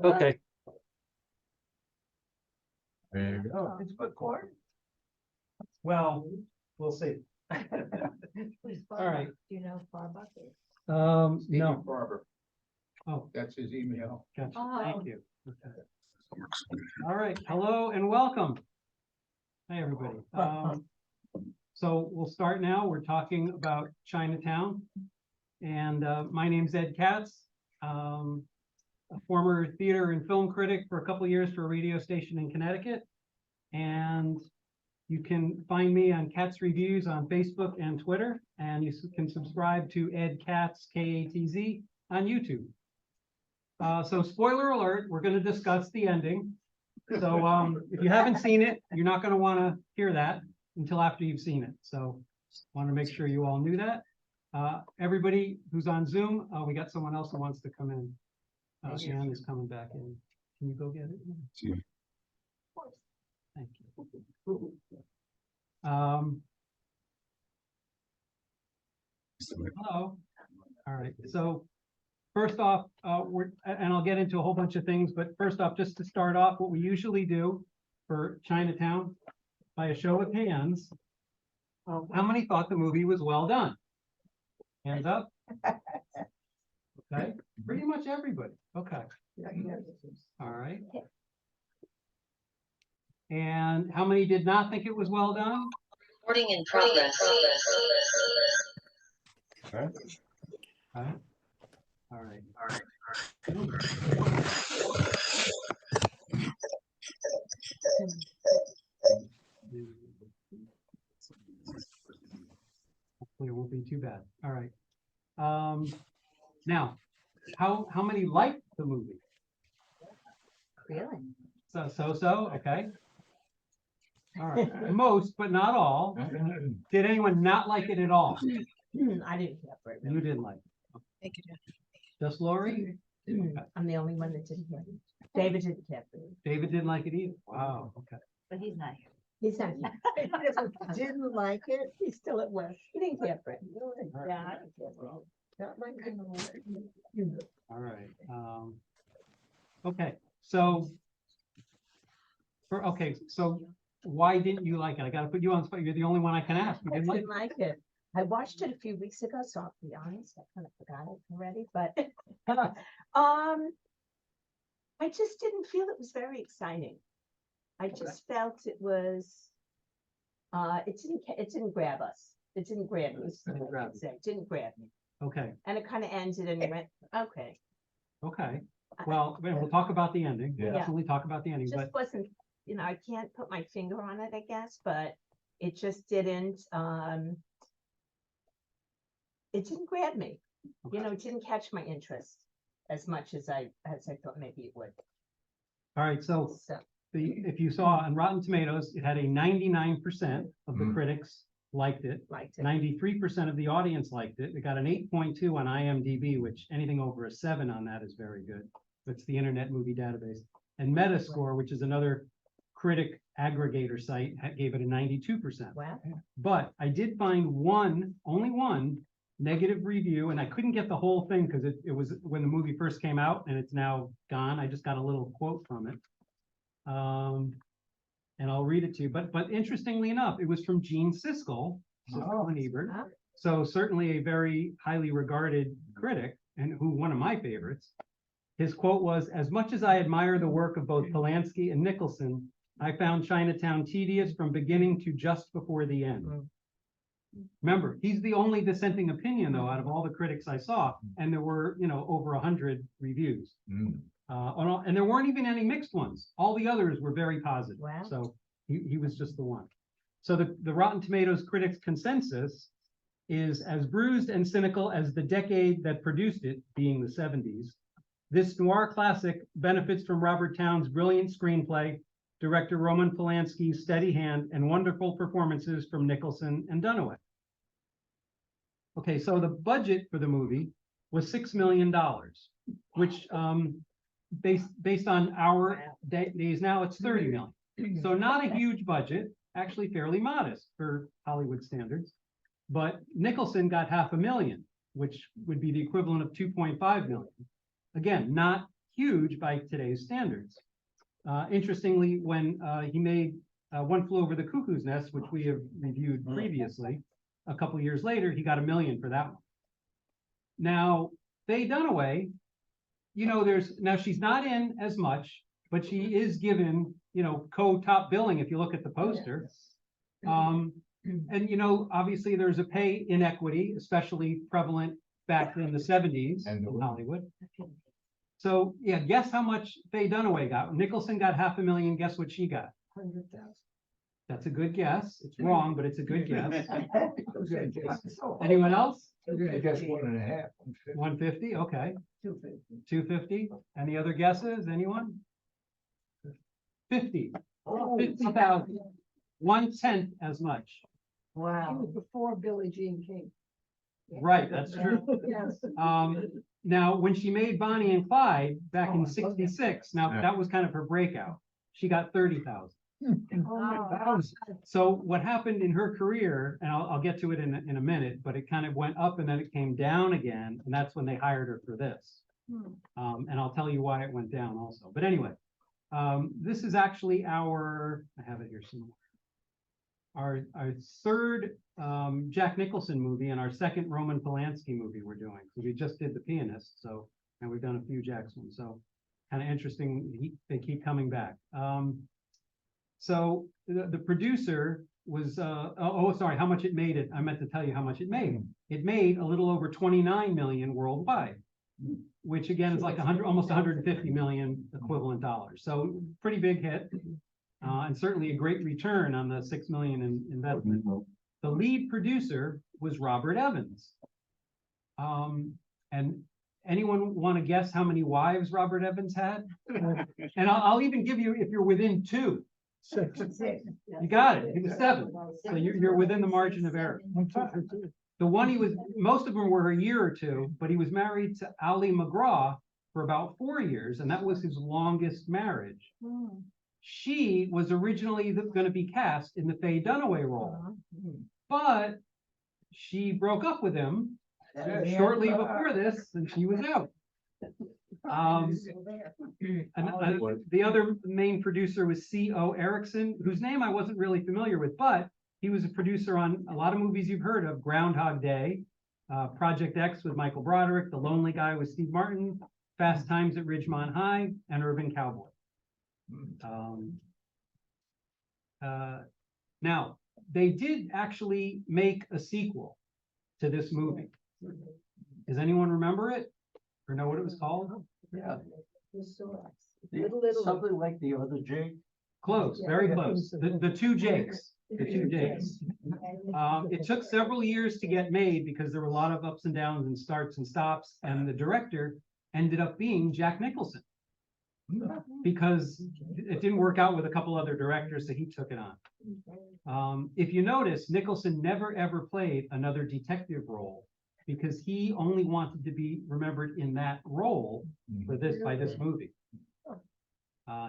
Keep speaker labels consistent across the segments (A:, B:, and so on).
A: Okay.
B: There you go.
C: It's recorded.
A: Well, we'll see. All right.
C: Do you know Farbucker?
A: No.
B: Stephen Barber.
A: Oh,
B: That's his email.
A: gotcha.
C: Oh.
A: Thank you. Okay. All right. Hello and welcome. Hi, everybody. So we'll start now. We're talking about Chinatown. And my name's Ed Katz, a former theater and film critic for a couple of years for a radio station in Connecticut. And you can find me on Katz Reviews on Facebook and Twitter. And you can subscribe to Ed Katz, K-A-T-Z, on YouTube. So spoiler alert, we're going to discuss the ending. So if you haven't seen it, you're not going to want to hear that until after you've seen it. So want to make sure you all knew that. Everybody who's on Zoom, we got someone else who wants to come in. Ann is coming back in. Can you go get it?
B: Sure.
A: Thank you. Hello. All right. So first off, and I'll get into a whole bunch of things, but first off, just to start off, what we usually do for Chinatown, by a show of hands, how many thought the movie was well done? Hands up. Okay, pretty much everybody. Okay. All right. And how many did not think it was well done?
D: Recording in progress.
B: Okay.
A: Okay. All right. Hopefully it won't be too bad. All right. Now, how many liked the movie?
C: Really?
A: So, okay. All right. Most, but not all. Did anyone not like it at all?
C: I didn't care for it.
A: You didn't like it.
C: Thank you.
A: Just Lori?
C: I'm the only one that didn't care. David didn't care for it.
A: David didn't like it either. Wow, okay.
C: But he's not here. He's not here. Didn't like it. He's still at work. He didn't care for it. Yeah, I didn't care for it. Not my kind of work.
A: All right. Okay, so why didn't you like it? I gotta put you on the spot. You're the only one I can ask. You
C: I
A: didn't like
C: didn't like it. I watched it a few weeks ago, so I'll be honest, I kind of forgot it already, but I just didn't feel it was very exciting. I just felt it was it didn't grab us. It didn't grab me.
A: Didn't grab you.
C: It didn't grab me.
A: Okay,
C: And it kind of ended and went, okay.
A: okay. Well, we'll talk about the ending. We'll
B: Yeah.
A: definitely talk about the
C: It
A: ending,
C: just
A: but
C: wasn't, I can't put my finger on it, I guess, but it just didn't it didn't grab me. It didn't catch my interest as much as I thought maybe it would.
A: all right, so
C: So
A: if you saw on Rotten Tomatoes, it had a 99% of the
B: Mhm.
A: critics liked it.
C: liked it.
A: 93% of the audience liked it. It got an 8.2 on IMDb, which anything over a 7 on that is very good. That's the Internet Movie Database. And Metascore, which is another critic aggregator site, gave it a 92%.
C: Wow.
A: But I did find only one negative review, and I couldn't get the whole thing because it was when the movie first came out, and it's now gone. I just got a little quote from it. And I'll read it to you. But interestingly enough, it was from Gene Siskel, Siskel and Ebert.
C: Oh.
A: So certainly a very highly regarded critic, and one of my favorites. His quote was, "As much as I admire the work of both Polanski and Nicholson, I found Chinatown tedious from beginning to just before the end."
C: Mm.
A: Remember, he's the only dissenting opinion, though, out of all the critics I saw, and there were, over 100 reviews. And there weren't even any mixed ones. All the others were very positive.
C: Wow.
A: So he was just the one. So the Rotten Tomatoes critics consensus is as bruised and cynical as the decade that produced it, being the 70s. This noir classic benefits from Robert Towne's brilliant screenplay, director Roman Polanski's steady hand, and wonderful performances from Nicholson and Dunaway. Okay, so the budget for the movie was $6 million, which based on our days now, it's 30 million. So not a huge budget, actually fairly modest for Hollywood standards. But Nicholson got $500,000, which would be the equivalent of 2.5 million. Again, not huge by today's standards. Interestingly, when he made One Flew Over the Cuckoo's Nest, which we have reviewed previously, a couple years later, he got $1 million for that one. Now, Faye Dunaway, you know, now she's not in as much, but she is given, you know, co-top billing if you look at the poster. And, you know, obviously there's a pay inequity, especially prevalent back in the 70s in Hollywood. So, yeah, guess how much Faye Dunaway got? Nicholson got $500,000. Guess what she got?
E: 100,000.
A: That's a good guess. It's wrong, but it's a good guess. Anyone else?
E: I guess 1.5.
A: 150, okay.
E: 250.
A: 250. Any other guesses? Anyone? 50.
E: Oh,
A: 50,000. 1/10 as much.
E: He
C: Wow.
E: was before Billie Jean King.
A: Right, that's true.
E: Yes.
A: Now, when she made Bonnie and Clyde back
E: Oh,
A: in
E: I love that.
A: '66, now
B: Yeah.
A: that was kind of her breakout. She got 30,000.
E: Oh,
A: So what happened in her career, and I'll get to it in a minute, but it kind of went up and then it came down again, and that's when they hired her for this. And I'll tell you why it went down also. But anyway, this is actually I have it here somewhere. Our third Jack Nicholson movie and our second Roman Polanski movie we're doing. So we just did The Pianist, and we've done a few Jacks ones. So kind of interesting. They keep coming back. So the producer was, sorry, how much it made it. I meant to tell you how much it made. It made a little over 29 million worldwide, which again is like almost 150 million equivalent dollars. So pretty big hit, and certainly a great return on the $6 million in investment. The lead producer was Robert Evans. And anyone want to guess how many wives Robert Evans had? And I'll even give you, if you're within two.
E: 6.
A: You got it. He was 7. So you're within the margin of error. The one most of them were a year or two, but he was married to Ali McGraw for about 4 years, and that was his longest marriage. She was originally going to be cast in the Faye Dunaway role, but she broke up with him shortly before this, and she was out. The other main producer was C.O. Erickson, whose name I wasn't really familiar with, but he was a producer on a lot of movies you've heard of: Groundhog Day, Project X with Michael Broderick, The Lonely Guy with Steve Martin, Fast Times at Ridgemont High, and Urban Cowboy. Now, they did actually make a sequel to this movie. Does anyone remember it or know what it was called?
E: Yeah.
B: Something like the other Jake.
A: Close, very close. The two Jakes. The two Jakes. It took several years to get made because there were a lot of ups and downs and starts and stops, and the director ended up being Jack Nicholson because it didn't work out with a couple other directors, so he took it on. If you notice, Nicholson never ever played another detective role because he only wanted to be remembered in that role for by this movie.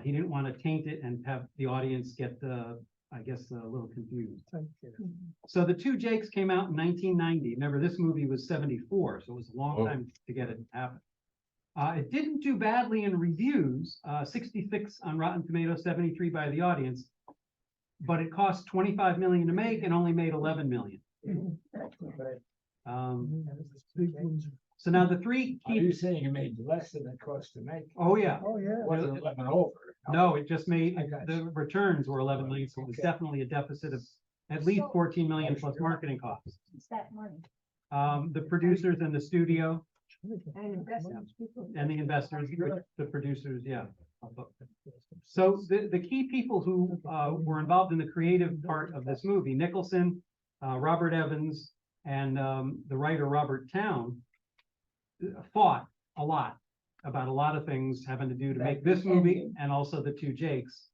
A: He didn't want to taint it and have the audience get, I guess, a little confused. So the two Jakes came out in 1990. Remember, this movie was 74, so it was a long time to get it to happen. It didn't do badly in reviews, 66 on Rotten Tomatoes, 73 by the audience, but it cost $25 million to make and only made $11 million. So now the three
E: Are you saying it made less than it cost to make?
A: Oh yeah.
E: Oh, yeah. Wasn't 11 over.
A: No, it just made,
E: I got
A: the returns were 11 million, so it was definitely a deficit of at least 14 million plus marketing costs.
C: It's that money.
A: The producers and the studio
C: And investors.
A: and the investors, the producers, yeah. So the key people who were involved in the creative part of this movie, Nicholson, Robert Evans, and the writer Robert Towne, fought a lot about a lot of things having to do to make this movie and also the two Jakes.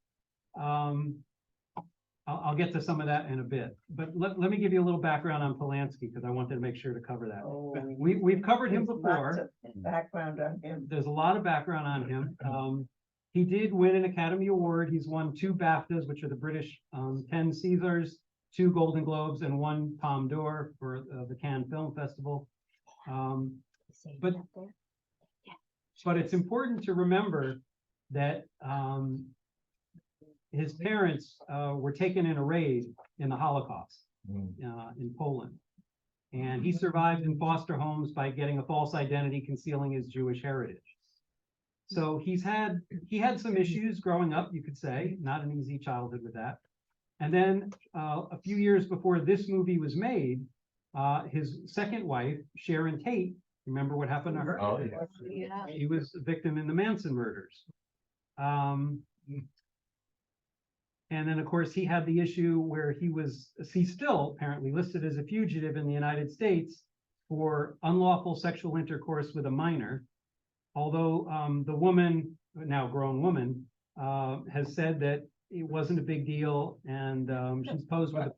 A: I'll get to some of that in a bit, but let me give you a little background on Polanski because I wanted to make sure to cover that. We've covered him before.
E: Background on him.
A: There's a lot of background on him. He did win an Academy Award. He's won 2 BAFTAs, which are the British 10 Caesars, 2 Golden Globes, and 1 Palme d'Or for the Cannes Film Festival. But but it's important to remember that his parents were taken in a raid in the Holocaust in Poland. And he survived in foster homes by getting a false identity concealing his Jewish heritage. So he had some issues growing up, you could say, not an easy childhood with that. And then a few years before this movie was made, his second wife, Sharon Tate, remember what happened to her?
B: Oh, yeah.
C: Yeah.
A: She was a victim in the Manson murders. And then, of course, he had the issue where he's still apparently listed as a fugitive in the United States for unlawful sexual intercourse with a minor. Although the woman, now grown woman, has said that it wasn't a big deal, and she's posed with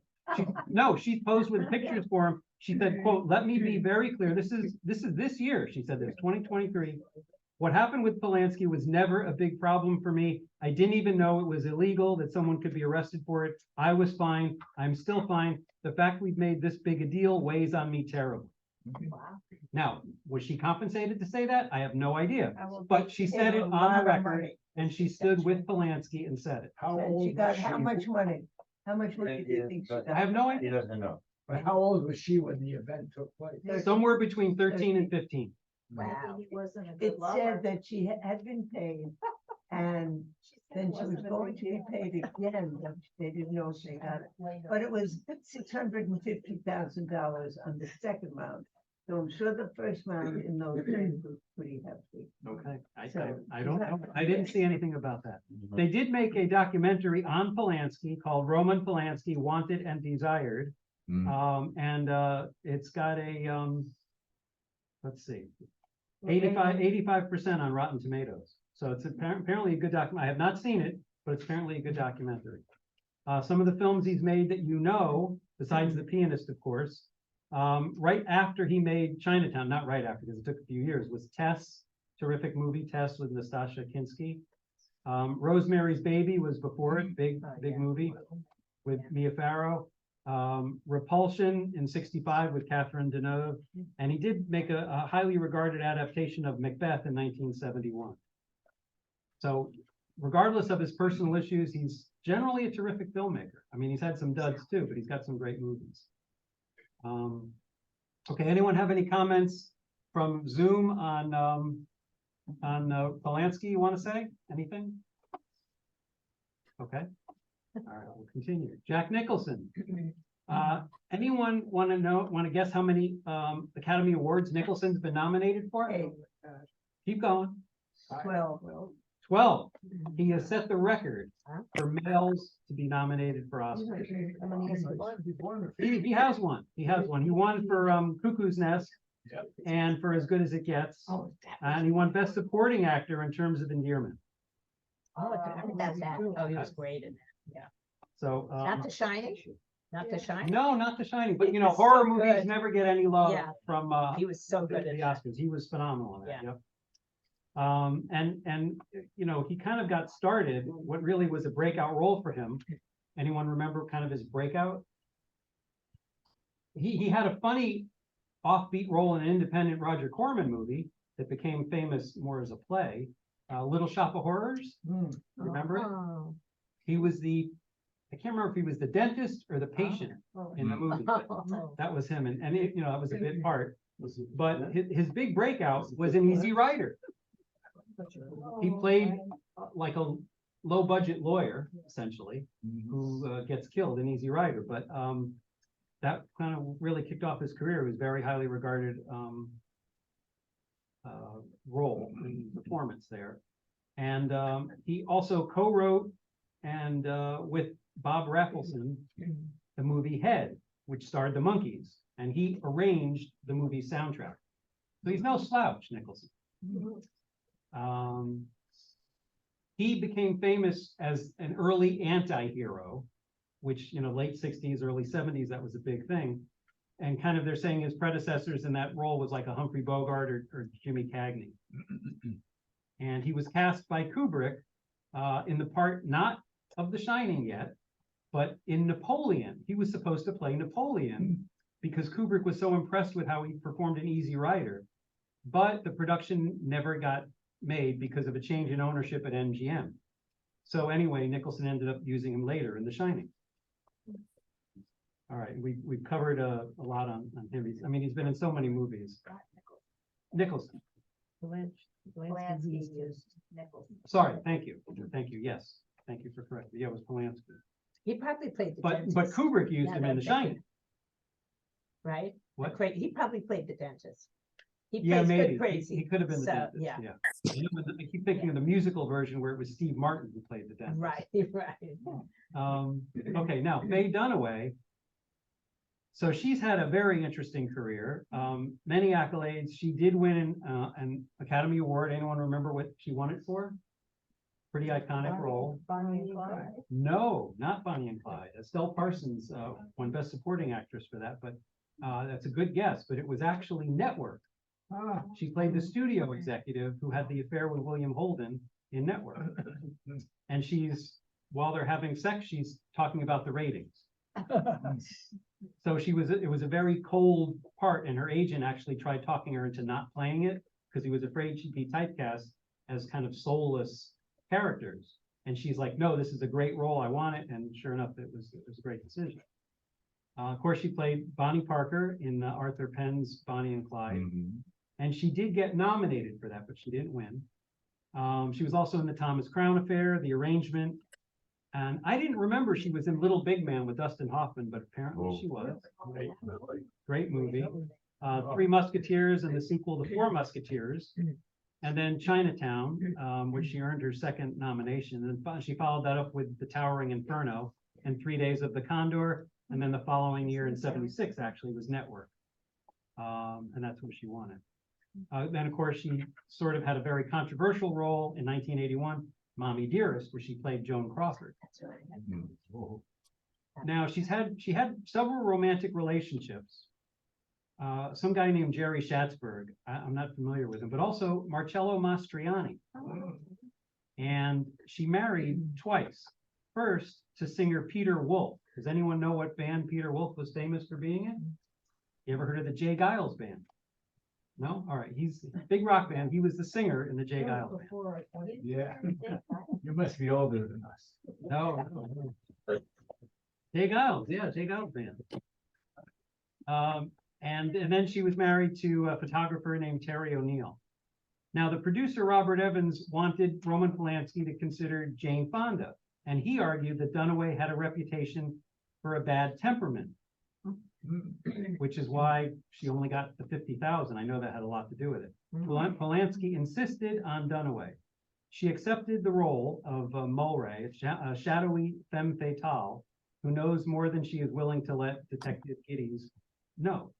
A: she's posed with pictures for him. She said, quote, "Let me be very clear. This is this year." She said this, 2023. "What happened with Polanski was never a big problem for me. I didn't even know it was illegal, that someone could be arrested for it. I was fine. I'm still fine. The fact we've made this big a deal weighs on me terribly."
C: Wow.
A: Now, was she compensated to say that? I have no idea.
C: I will
A: But she
C: pay
A: said it
C: a
A: on
C: lot
A: the
C: of
A: record,
C: money.
A: and she stood with Polanski and said it.
E: How
F: And
E: old
F: she got
E: was
F: how
E: she?
F: much money? How much money do you think she
B: but
F: got?
A: I have no
B: He
A: idea.
B: doesn't know.
E: But how old was she when the event took place?
A: Somewhere between 13 and 15.
F: Wow.
C: He wasn't a
F: It
C: good lover.
F: said that she had been paid and then she was going to be paid again. But they didn't know if they got it. But it was $650,000 on the second round. So I'm sure the first round in those days was pretty hefty.
A: Okay, I
F: So,
A: don't know. I didn't see anything about that.
B: Mhm.
A: They did make a documentary on Polanski called Roman Polanski, Wanted and Desired.
B: Mm.
A: It's got a, let's see, 85% on Rotten Tomatoes. So it's apparently a good document. I have not seen it, but it's apparently a good documentary. Some of the films he's made that you know, besides The Pianist, of course, right after he made Chinatown, not right after, because it took a few years, was Tess, terrific movie, Tess with Nastassja Kinski. Rosemary's Baby was before it, big movie with Mia Farrow. Repulsion in '65 with Catherine Deneuve, and he did make a highly regarded adaptation of Macbeth in 1971. So regardless of his personal issues, he's generally a terrific filmmaker. I mean, he's had some duds too, but he's got some great movies. Okay, anyone have any comments from Zoom on Polanski you want to say? Anything? Okay. All right, we'll continue. Jack Nicholson. Anyone want to guess how many Academy Awards Nicholson's been nominated for?
F: Hey,
A: Keep going.
F: 12.
A: 12. He has set the record for males to be nominated for Oscars. He has one. He has one. He won for Cuckoo's Nest
B: Yep.
A: and for As Good as It Gets.
F: Oh,
A: And he won Best Supporting Actor in terms of endearment.
C: Oh, I forgot about that. Oh, he was great in that.
A: So
C: Not The Shining? Not The Shining?
A: no, not The Shining, but
C: He
A: you know,
C: was so
A: horror movies
C: good.
A: never get any love
C: Yeah.
A: from
C: He was so good
A: the
C: at that.
A: Oscars. He was phenomenal in that.
C: Yeah.
A: Yep. And you know, he kind of got started. What really was a breakout role for him. Anyone remember kind of his breakout? He had a funny offbeat role in an independent Roger Corman movie that became famous more as a play, Little Shop of Horrors. Remember it?
C: Oh.
A: He was I can't remember if he was the dentist or the patient in the movie. But that was him, and it, you know, that was a bit part. But his big breakout was in Easy Rider. He played like a low budget lawyer, essentially, who gets killed in Easy Rider. But that kind of really kicked off his career. It was very highly regarded role and performance there. And he also co-wrote and with Bob Rafelson the movie Head, which starred the Monkees, and he arranged the movie soundtrack. So he's no slouch, Nicholson. He became famous as an early anti-hero, which, you know, late 60s, early 70s, that was a big thing. And kind of they're saying his predecessors in that role was like a Humphrey Bogart or Jimmy Cagney. And he was cast by Kubrick in the part not of The Shining yet, but in Napoleon. He was supposed to play Napoleon because Kubrick was so impressed with how he performed in Easy Rider. But the production never got made because of a change in ownership at MGM. So anyway, Nicholson ended up using him later in The Shining. All right, we've covered a lot on him. He's been in so many movies. Nicholson.
C: Polanski used Nicholson.
A: Sorry, thank you. Yes, thank you for correcting. Yeah, it was Polanski.
C: He probably played the
A: But
C: dentist.
A: Kubrick used
C: Now
A: him
C: that
A: in
C: I'm
A: The
C: thinking.
A: Shining.
C: Right?
A: What?
C: He probably played the dentist. He
A: Yeah,
C: plays
A: maybe.
C: good crazy.
A: He could have been the
C: so,
A: dentist.
C: Yeah.
A: I keep thinking of the musical version where it was Steve Martin who played the dentist.
C: Right, right.
A: Okay, now Faye Dunaway. So she's had a very interesting career, many accolades. She did win an Academy Award. Anyone remember what she won it for? Pretty iconic role.
F: Bonnie and Clyde.
A: No, not Bonnie and Clyde. Estelle Parsons won Best Supporting Actress for that, but that's a good guess. But it was actually Network. She played the studio executive who had the affair with William Holden in Network. And while they're having sex, she's talking about the ratings. So it was a very cold part, and her agent actually tried talking her into not playing it because he was afraid she'd be typecast as kind of soulless characters. And she's like, no, this is a great role, I want it. And sure enough, it was a great decision. Of course, she played Bonnie Parker in Arthur Penn's Bonnie and Clyde. And she did get nominated for that, but she didn't win. She was also in the Thomas Crown Affair, The Arrangement. And I didn't remember she was in Little Big Man with Dustin Hoffman, but apparently she was. Great movie. Three Musketeers and the sequel, The Four Musketeers. And then Chinatown, which she earned her second nomination. And she followed that up with The Towering Inferno and 3 Days of the Condor. And then the following year in '76 actually was Network. And that's what she wanted. Then of course she sort of had a very controversial role in 1981, Mommy Dearest, where she played Joan Crawford.
C: That's right.
A: Now she had several romantic relationships. Some guy named Jerry Schatzberg, I'm not familiar with him, but also Marcello Mastroianni. And she married twice. First to singer Peter Wolf. Does anyone know what band Peter Wolf was famous for being in? You ever heard of the Jay Giles Band? No? All right. He's a big rock band. He was the singer in the Jay Giles Band.
E: Yeah. You must be older than us.
A: No. Jay Giles. Yeah, Jay Giles Band. And then she was married to a photographer named Terry O'Neill. Now, the producer, Robert Evans, wanted Roman Polanski to consider Jane Fonda. And he argued that Dunaway had a reputation for a bad temperament, which is why she only got the $50,000. I know that had a lot to do with it. Polanski insisted on Dunaway. She accepted the role of Mulray, a shadowy femme fatale who knows more than she is willing to let Detective Giddings know.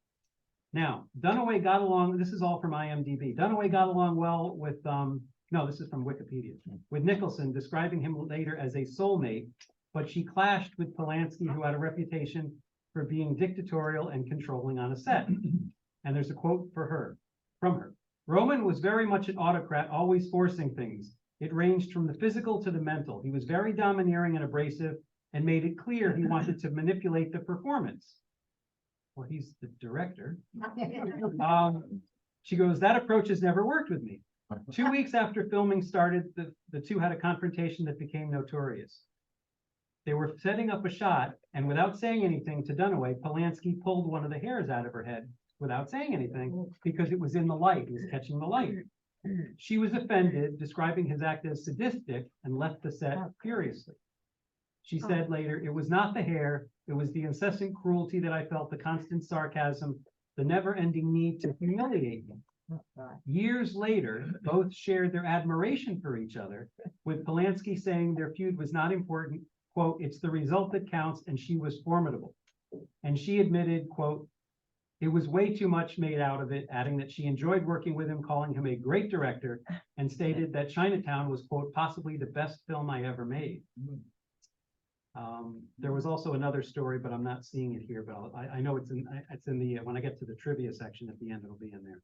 A: Now, Dunaway got along, this is all from IMDb. Dunaway got along well with, no, this is from Wikipedia, with Nicholson, describing him later as a soulmate, but she clashed with Polanski, who had a reputation for being dictatorial and controlling on a set. And there's a quote from her. Roman was very much an autocrat, always forcing things. It ranged from the physical to the mental. He was very domineering and abrasive and made it clear he wanted to manipulate the performance. Well, he's the director. She goes, that approach has never worked with me. 2 weeks after filming started, the two had a confrontation that became notorious. They were setting up a shot, and without saying anything to Dunaway, Polanski pulled one of the hairs out of her head without saying anything because it was in the light, it was catching the light. She was offended, describing his act as sadistic, and left the set furiously. She said later, it was not the hair, it was the incessant cruelty that I felt, the constant sarcasm, the never-ending need to humiliate me. Years later, both shared their admiration for each other, with Polanski saying their feud was not important, quote, it's the result that counts, and she was formidable. And she admitted, quote, it was way too much made out of it, adding that she enjoyed working with him, calling him a great director, and stated that Chinatown was, quote, possibly the best film I ever made. There was also another story, but I'm not seeing it here, but I know it's in the, when I get to the trivia section at the end, it'll be in there.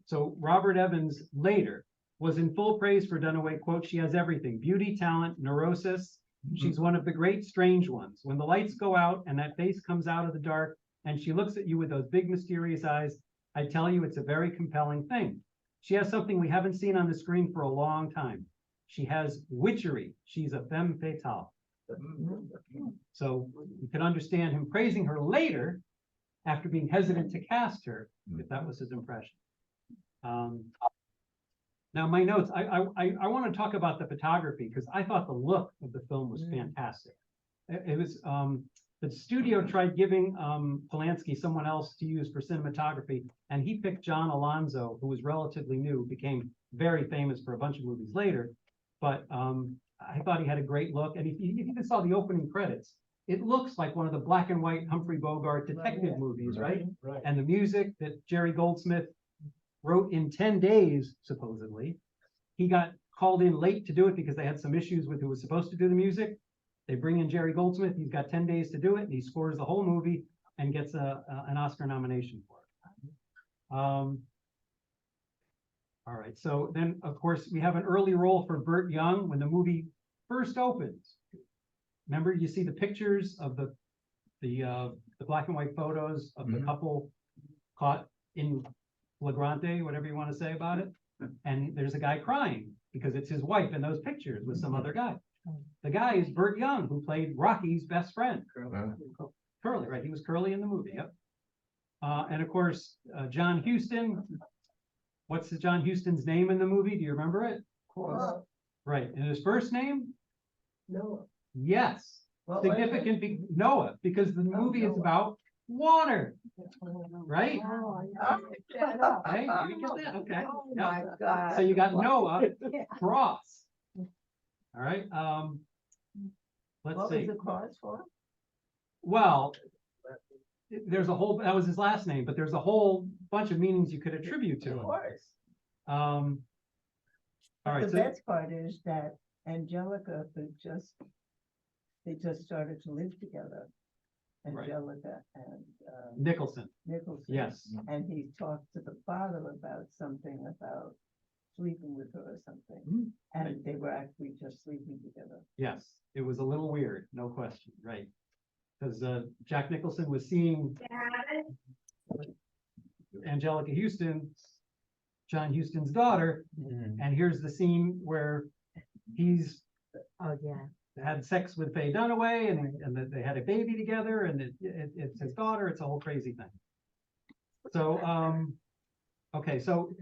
A: So Robert Evans later was in full praise for Dunaway, quote, she has everything, beauty, talent, neurosis. She's one of the great strange ones. When the lights go out and that face comes out of the dark and she looks at you with those big mysterious eyes, I tell you, it's a very compelling thing. she has something we haven't seen on the screen for a long time. She has witchery. She's a femme fatale. So you can understand him praising her later after being hesitant to cast her, if that was his impression. Now my notes, I want to talk about the photography because I thought the look of the film was fantastic. It was, the studio tried giving Polanski someone else to use for cinematography, and he picked John Alonzo, who was relatively new, became very famous for a bunch of movies later. But I thought he had a great look, and if you even saw the opening credits, it looks like one of the black and white Humphrey Bogart detective movies, right?
E: Right.
A: And the music that Jerry Goldsmith wrote in 10 days, supposedly. He got called in late to do it because they had some issues with who was supposed to do the music. They bring in Jerry Goldsmith. He's got 10 days to do it, and he scores the whole movie and gets an Oscar nomination for it. All right, so then, of course, we have an early role for Burt Young when the movie first opens. Remember, you see the pictures of the black and white photos of the couple caught in flagrante, whatever you want to say about it. And there's a guy crying because it's his wife in those pictures with some other guy. The guy is Burt Young, who played Rocky's best friend. Curly, right? He was Curly in the movie, yep. And of course, John Huston. What's John Huston's name in the movie? Do you remember it? Right. And his first name?
F: Noah.
A: Yes.
F: Well,
A: Significant Noah, because the movie is about water, right? Hey, you get that? Okay.
F: Oh
A: Yeah.
F: my God.
A: So you got Noah
F: Yeah.
A: Cross. All right. Let's
F: What
A: see.
F: was the cross for?
A: Well, there's a whole, that was his last name, but there's a whole bunch of meanings you could attribute to
F: Of
A: him.
F: course.
A: All right.
F: The
A: So
F: best part is that Angelica they just started to live together.
A: Right.
F: Angelica and
A: Nicholson.
F: Nicholson.
A: Yes.
F: And he talked to the father about something about sleeping with her or something.
A: Mhm.
F: And they were actually just sleeping together.
A: Yes. It was a little weird, no question. Right. Because Jack Nicholson was seeing Angelica Houston, John Huston's daughter, and here's the scene where he's had sex with Faye Dunaway, and that they had a baby together, and it's his daughter. It's a whole crazy thing. So okay, so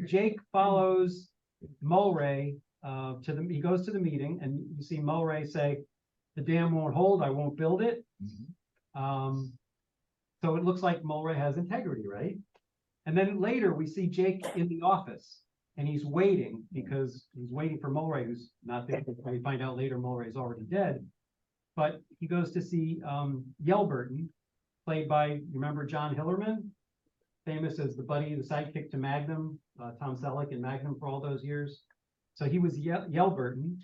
A: Jake follows Mulray he goes to the meeting, and you see Mulray say, "The dam won't hold, I won't build it." So it looks like Mulray has integrity, right? And then later we see Jake in the office, and he's waiting because he's waiting for Mulray, who's not there. We find out later Mulray's already dead. But he goes to see Yelburton, played by, you remember John Hillerman, famous as the sidekick to Magnum, Tom Selleck in Magnum for all those years. So he was Yelburton.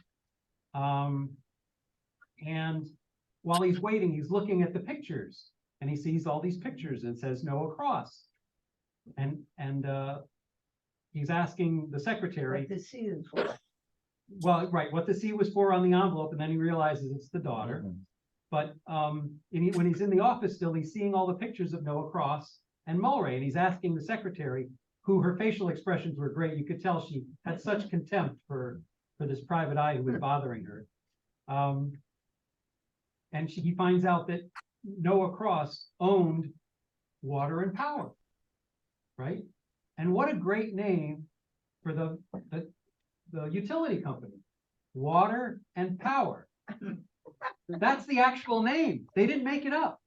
A: And while he's waiting, he's looking at the pictures, and he sees all these pictures and says Noah Cross. And he's asking the secretary.
F: What the C is for.
A: Well, right, what the C was for on the envelope, and then he realizes it's the daughter. But when he's in the office still, he's seeing all the pictures of Noah Cross and Mulray, and he's asking the secretary, who her facial expressions were great. You could tell she had such contempt for this private eye who was bothering her. And he finds out that Noah Cross owned Water and Power, right? And what a great name for the utility company, Water and Power. That's the actual name. They didn't make it up.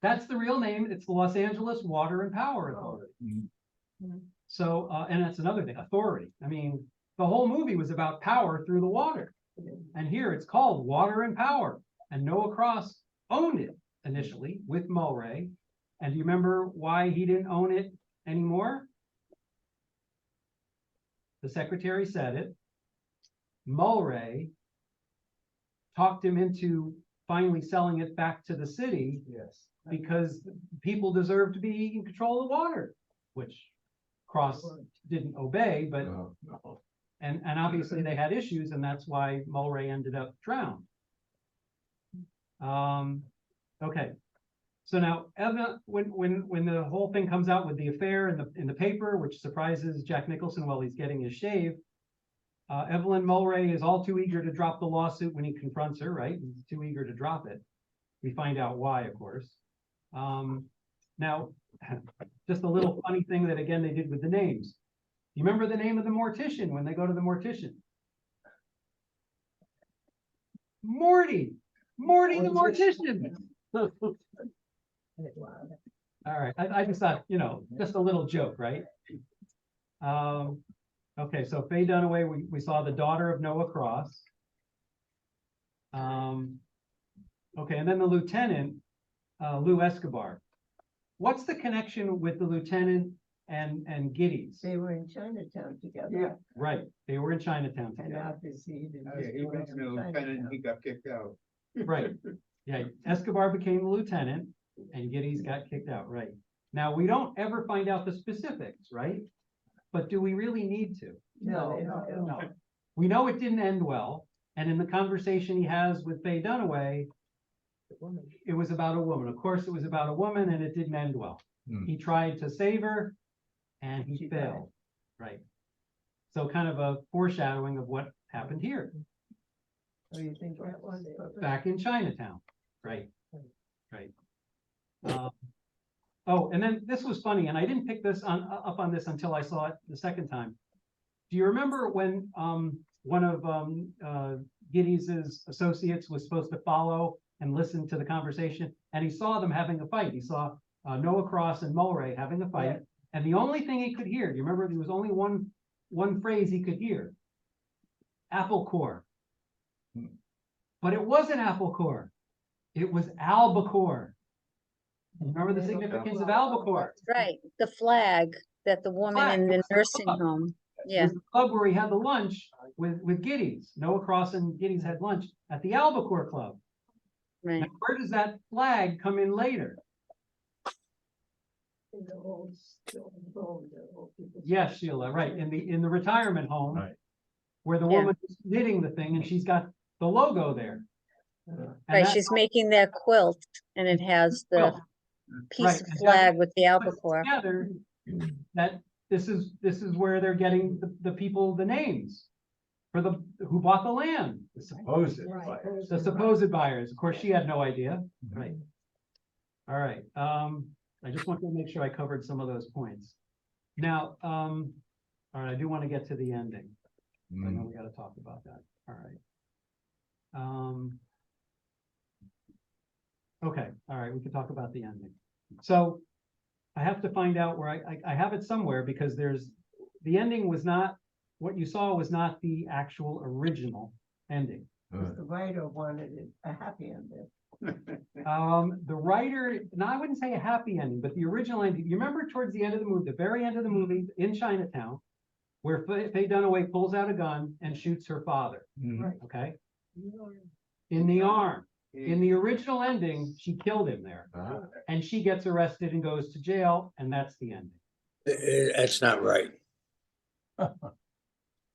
A: That's the real name. It's the Los Angeles Water and Power Authority. So, and that's another thing, authority. I mean, the whole movie was about power through the water. And here it's called Water and Power. And Noah Cross owned it initially with Mulray. And do you remember why he didn't own it anymore? The secretary said it. Mulray talked him into finally selling it back to the city.
E: Yes.
A: Because people deserve to be in control of water, which Cross didn't obey, but
E: No.
A: and obviously they had issues, and that's why Mulray ended up drowned. Okay, So now, Evan, when the whole thing comes out with the affair in the paper, which surprises Jack Nicholson while he's getting his shave, Evelyn Mulwray is all too eager to drop the lawsuit when he confronts her, right? He's too eager to drop it. We find out why, of course. Now, just a little funny thing that, again, they did with the names. You remember the name of the mortician when they go to the mortician? Morty the mortician. All right, I just thought, just a little joke, right? Okay, so Faye Dunaway, we saw the daughter of Noah Cross. Okay, and then the lieutenant, Lou Escobar. What's the connection with the lieutenant and Giddies?
F: They were in Chinatown together.
E: Yeah.
A: Right, they were in Chinatown
F: And
A: together.
F: obviously he didn't.
E: Yeah, he went to the lieutenant, he got kicked out.
A: Right, yeah, Escobar became the lieutenant and Giddies got kicked out, right? Now, we don't ever find out the specifics, right? But do we really need to?
F: No, they don't.
A: No. We know it didn't end well, and in the conversation he has with Faye Dunaway, it was about a woman. Of course, it was about a woman, and it didn't end well.
E: Hmm.
A: He tried to save her, and he
F: She
A: failed. Right. So kind of a foreshadowing of what happened here,
F: Oh, you think that was
A: back in Chinatown. Right. Right. Oh, and then this was funny, and I didn't pick this up on this until I saw it the second time. Do you remember when one of Giddies' associates was supposed to follow and listen to the conversation, and he saw them having a fight? He saw Noah Cross and Mulwray having a fight,
F: Yeah.
A: and the only thing he could hear, do you remember, there was only one phrase he could hear: apple core. But it wasn't apple core, it was albacore. Remember the significance of albacore?
B: Right, the flag that the woman
A: Flag,
B: in
A: it
B: the
A: was the
B: nursing
A: club.
B: home,
A: It
B: yeah,
A: was the club where he had the lunch with Giddies. Noah Cross and Giddies had lunch at the Albacore Club.
B: right.
A: Now, where does that flag come in later?
F: in the old home, the old people's
A: Yes, Sheila, right, in the retirement home,
E: Right.
A: where the
B: Yeah.
A: woman is knitting the thing and she's got the logo there. And
B: Right,
A: that
B: she's making that quilt and it has the
A: quilt,
B: piece
A: right,
B: of
A: and that
B: flag with the
A: puts
B: albacore.
A: together that this is where they're getting the people, the names for who bought the land,
E: The supposed
F: Right.
E: buyers.
A: the supposed buyers. Of course, she had no idea. Right. All right, I just wanted to make sure I covered some of those points. Now, all right, I do want to get to the ending. I know we got to talk about that. All right. Okay, all right, we can talk about the ending. So I have to find out where I have it somewhere, because the ending was not, what you saw was not the actual original ending.
F: The writer wanted it a happy ending.
A: The writer, no, I wouldn't say a happy ending, but the original ending, you remember towards the end of the movie, the very end of the movie in Chinatown, where Faye Dunaway pulls out a gun and shoots her father,
E: Mhm.
A: okay? In the arm. In the original ending, she killed him there,
E: Ah.
A: and she gets arrested and goes to jail, and that's the ending.
G: That's not right.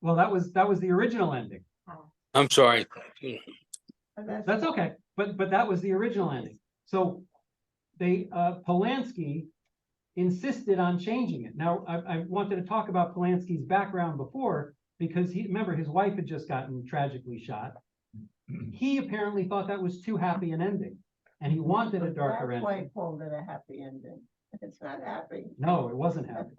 A: Well, that was the original ending.
G: I'm sorry.
F: And
A: That's okay, but that was the original ending. So Polanski insisted on changing it. Now, I wanted to talk about Polanski's background before, because remember, his wife had just gotten tragically shot. He apparently thought that was too happy an ending, and he wanted a darker
F: That's why
A: ending.
F: he called it a happy ending. It's not happy.
A: No, it wasn't happy,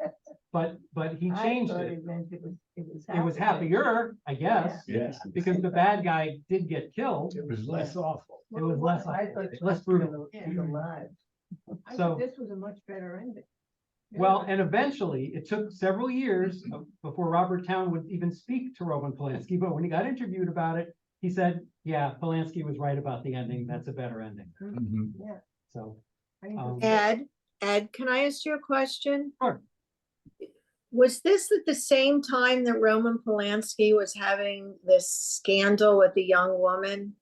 A: but he
F: I
A: changed
F: thought
A: it.
F: he meant it was
A: It was
F: happy.
A: happier, I guess,
E: Yeah.
A: because the bad guy did get killed.
E: It was less awful.
A: It was less,
F: I thought
A: less brutal.
F: he was alive.
A: So-
F: This was a much better ending.
A: Well, and eventually, it took several years before Robert Towne would even speak to Roman Polanski, but when he got interviewed about it, he said, yeah, Polanski was right about the ending, that's a better ending,
E: Mhm.
F: Yeah.
A: so.
F: I think
A: Um,
H: Ed, can I ask you a question?
A: Sure.
H: Was this at the same time that Roman Polanski was having this scandal with the young woman?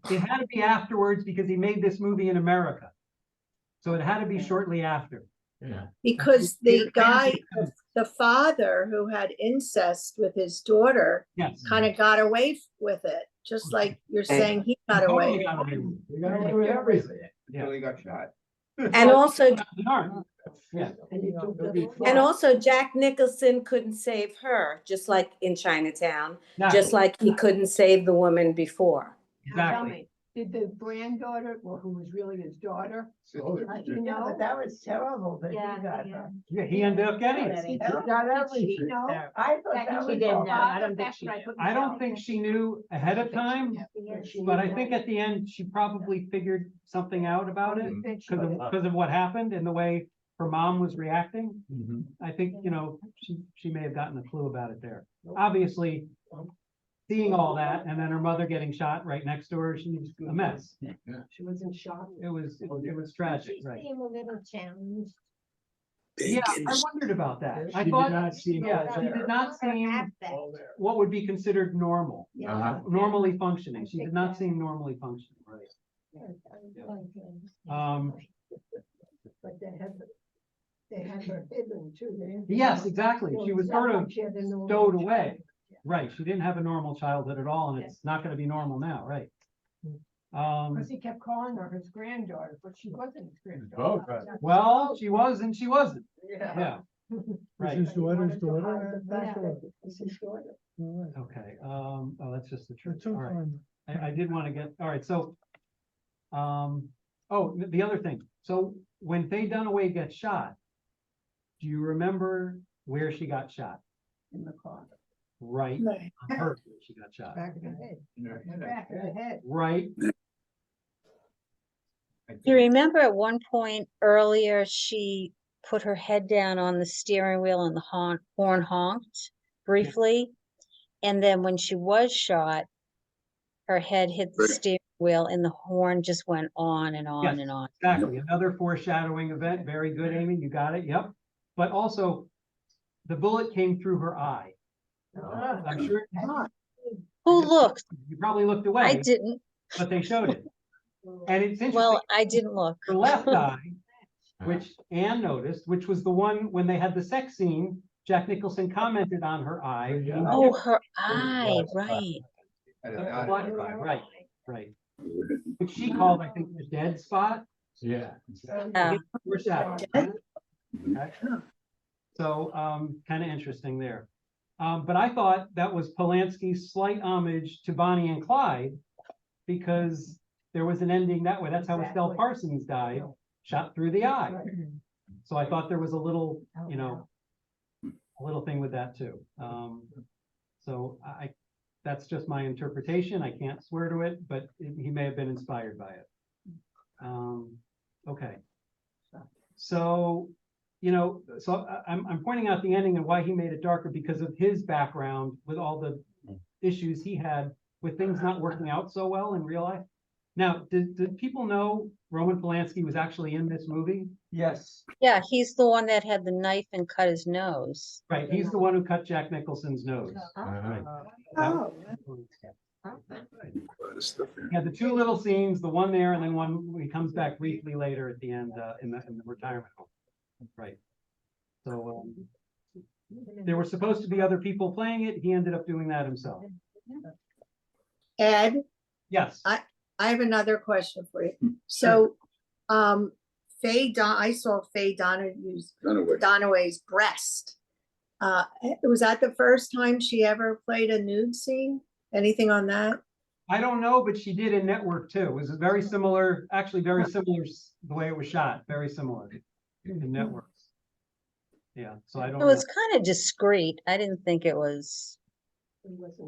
A: It had to be afterwards, because he made this movie in America, so it had to be shortly after.
E: Yeah.
H: Because the
A: It-
H: guy, the father who had incest with his daughter,
A: Yes,
H: kind of got away with it just like you're saying he got
A: Totally
H: away.
A: got away with it.
E: They got away with everything
A: Yeah.
E: until he got shot.
I: And also,
A: They aren't. Yeah.
I: and also Jack Nicholson couldn't save her, just like in Chinatown, just like he couldn't save the woman before.
F: Tell
A: Exactly.
F: me, did the granddaughter, well, who was really his daughter,
E: Sister.
F: you
B: Yeah,
F: know?
B: but
F: that was terrible that
B: Yeah,
F: he got
B: yeah.
F: her.
A: Yeah, he ended up getting it.
F: He got everything. I thought that
C: She
F: was
C: didn't
F: awful.
C: know. I don't think she knew.
A: I don't think she knew ahead of time, but I think at the end, she probably figured something out about it because of what happened and the way her mom was reacting.
E: Mhm.
A: I think, she may have gotten a clue about it there. Obviously, seeing all that and then her mother getting shot right next to her, she's a mess.
F: She was in shock.
A: It was tragic, right?
B: a little challenged.
A: Yeah, I
G: Bacon.
A: wondered about that. I
E: She did
A: thought,
E: not seem
A: yeah,
E: all
A: she
E: there.
A: did not seem
E: All there.
A: what would be considered normal,
E: Uh-huh.
A: normally functioning. She did not seem normally functioning, right?
F: But they had her hidden too. They didn't-
A: Yes, exactly. She was sort of
F: She had the normal
A: stowed away.
F: childhood.
A: Right, she didn't have a normal childhood at all, and it's not gonna be normal now, right?
F: Because he kept calling her his granddaughter, but she wasn't his
E: Both.
F: granddaughter.
A: Well, she was and she wasn't,
F: Yeah.
A: yeah, right,
F: His daughter's daughter? It's his daughter.
A: okay, oh, that's just the truth, all right. I did wanna get, all right, so, the other thing, so when Faye Dunaway gets shot, do you remember where she got shot?
F: In the car.
A: Right, on her, where she got shot,
F: Back of the head.
E: In her head, I
F: Back of the head.
A: right?
B: You remember at one point earlier, she put her head down on the steering wheel and the horn honked briefly. And then when she was shot, her head hit the
G: Right.
B: steering wheel and the horn just went on and on
A: Yes.
B: and on.
A: Exactly, another foreshadowing event, very good, Amy, you got it, yep. But also, the bullet came through her eye. I'm sure
B: Who looked?
A: you probably looked
B: I
A: away,
B: didn't.
A: but they showed it. And it's interesting,
B: Well, I didn't look.
A: her left eye, which Anne noticed, which was the one when they had the sex scene, Jack Nicholson commented on her eye. being
B: Oh,
A: different.
B: her eye, right.
A: Right, right. Which she called, I think, the dead spot.
E: Yeah.
B: Yeah.
A: Foreshadow. Okay. So, kind of interesting there. But I thought that was Polanski's slight homage to Bonnie and Clyde because there was an ending that way. That's how Estelle Parsons died, shot through the eye. So I thought there was a little, a little thing with that too. So that's just my interpretation. I can't swear to it, but he may have been inspired by it. Okay. So, I'm pointing out the ending and why he made it darker because of his background with all the issues he had with things not working out so well in real life. Now, did people know Roman Polanski was actually in this movie?
E: Yes.
B: Yeah, he's the one that had the knife and cut his nose.
A: Right, he's the one who cut Jack Nicholson's nose. Right. That- He had the two little scenes, the one there and then one, he comes back briefly later at the end, in the retirement home. Right. So, there were supposed to be other people playing it. He ended up doing that himself.
H: Ed,
A: Yes.
H: I have another question for you. So, I saw Faye Dunaway's breast. Was that the first time she ever played a nude scene? Anything on that?
A: I don't know, but she did in Network too. It was very similar, actually very similar the way it was shot, very similar in Networks. Yeah, so I don't
B: It
A: know.
B: was kind of discreet. I didn't think it was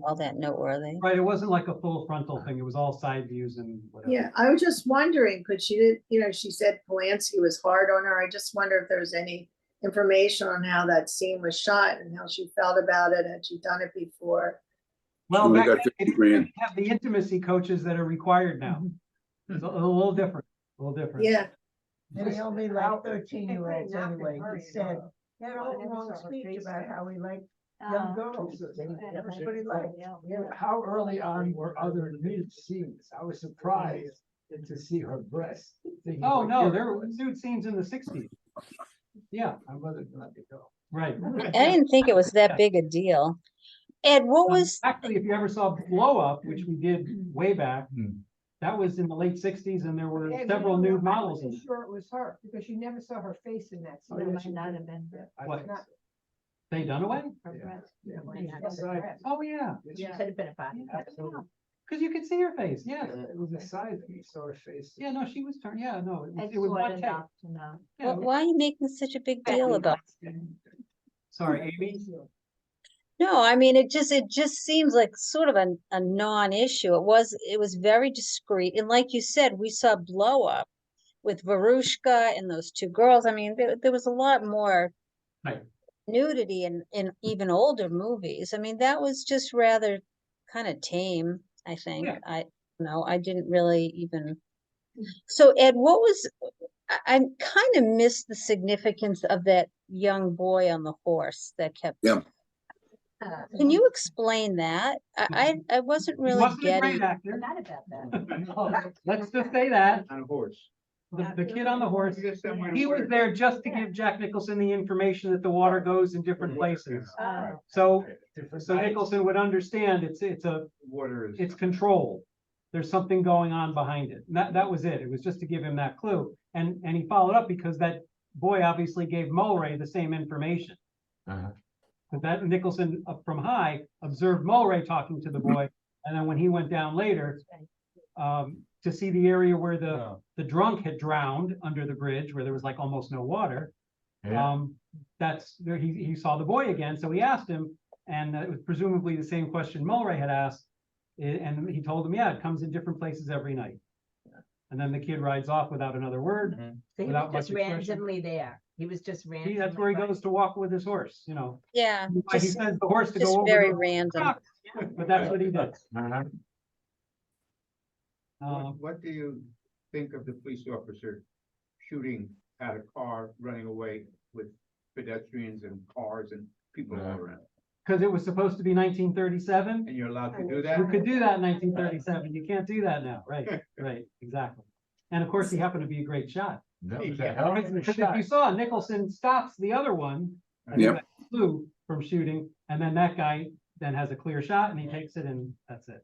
B: all that noteworthy.
A: Right, it wasn't like a full frontal thing. It was all side views and whatever.
H: Yeah, I was just wondering, because she did, she said Polanski was hard on her. I just wonder if there's any information on how that scene was shot and how she felt about it. Had she done it before?
A: Well,
G: Only
A: back
G: got
A: then, they
G: 50 grand.
A: didn't have the intimacy coaches that are required now. It's a little different, a little different.
H: Yeah,
F: And he only liked 13-year-olds anyway. He said, he had a whole long speech about how he liked young girls. Everybody liked.
E: How early on were other nude scenes? I was surprised to see her breast. thinking,
A: Oh,
E: like,
A: no,
E: here
A: there
E: it
A: were
E: was.
A: nude scenes in the 60s. Yeah,
E: My mother let me go.
A: right.
B: I didn't think it was that big a deal. Ed, what was,
A: Actually, if you ever saw Blow Up, which we did way back, that was in the late '60s, and there were
F: Yeah,
A: several
F: you know,
A: nude models
F: I
A: in
F: wasn't
A: it.
F: sure it was her, because you never saw her face in that.
E: Oh,
F: scene.
E: yeah,
F: Might
E: she
F: not
E: did.
F: have been there.
A: What?
F: Not-
A: They done away?
F: her
E: Yeah.
F: breast.
E: Yeah.
F: Might not have been
E: Side.
F: breast.
A: Oh, yeah.
C: She could have been a body.
E: Absolutely.
A: Because you could see her face, yeah.
E: It was the side that you saw her face.
A: Yeah, no, she was turned, yeah, no,
C: I
A: it was
C: saw
A: one
C: it
A: take.
C: enough to know.
A: Yeah,
B: why are you making such a big deal about?
A: sorry, Amy.
B: No, I mean, it just seems like sort of a non-issue. It was very discreet. And like you said, we saw Blow Up with Varushka and those two girls. I mean, there was a lot more
A: Right.
B: nudity in even older movies. I mean, that was just rather kind of tame, I think.
A: Yeah.
B: I didn't really even. So Ed, I kind of missed the significance of that young boy on the horse that kept.
G: Yeah.
B: Can you explain that? I wasn't
A: He
B: really
A: wasn't a
B: getting.
A: great actor.
C: Forgot about that.
A: Let's just say that.
E: On a horse.
A: The kid on the horse, he was there just to give Jack Nicholson the information that the water goes in different places. So Nicholson would understand it's controlled. There's something going on behind it. And that was it. It was just to give him that clue. And he followed up because that boy obviously gave Mulray the same information. But that Nicholson up from high observed Mulray talking to the boy. And then when he went down later, to see the area where the drunk had drowned under the bridge, where there was like almost no water. That's there. He saw the boy again, so he asked him, and it was presumably the same question Mulray had asked, and he told him, yeah, it comes in different places every night. And then the kid rides off without another word.
C: So he
A: Without
C: was just
A: much expression.
C: randomly there. He was just randomly.
A: That's where he goes to walk with his horse, you know.
B: Yeah,
A: He
B: just
A: says the horse to
B: just
A: go over.
B: very
A: the
B: random.
A: rock, but that's what he did.
J: What do you think of the police officer shooting at a car, running away with pedestrians and cars and people all around?
A: Because it was supposed to be 1937.
J: And you're allowed to do that?
A: You could do that in 1937. You can't do that now. Right, right, exactly. And of course, he happened to be a great shot.
E: That was a hell of a
A: Because if
E: shot.
A: you saw, Nicholson stops the other one,
G: Yep.
A: flew from shooting, and then that guy then has a clear shot and he takes it and that's it.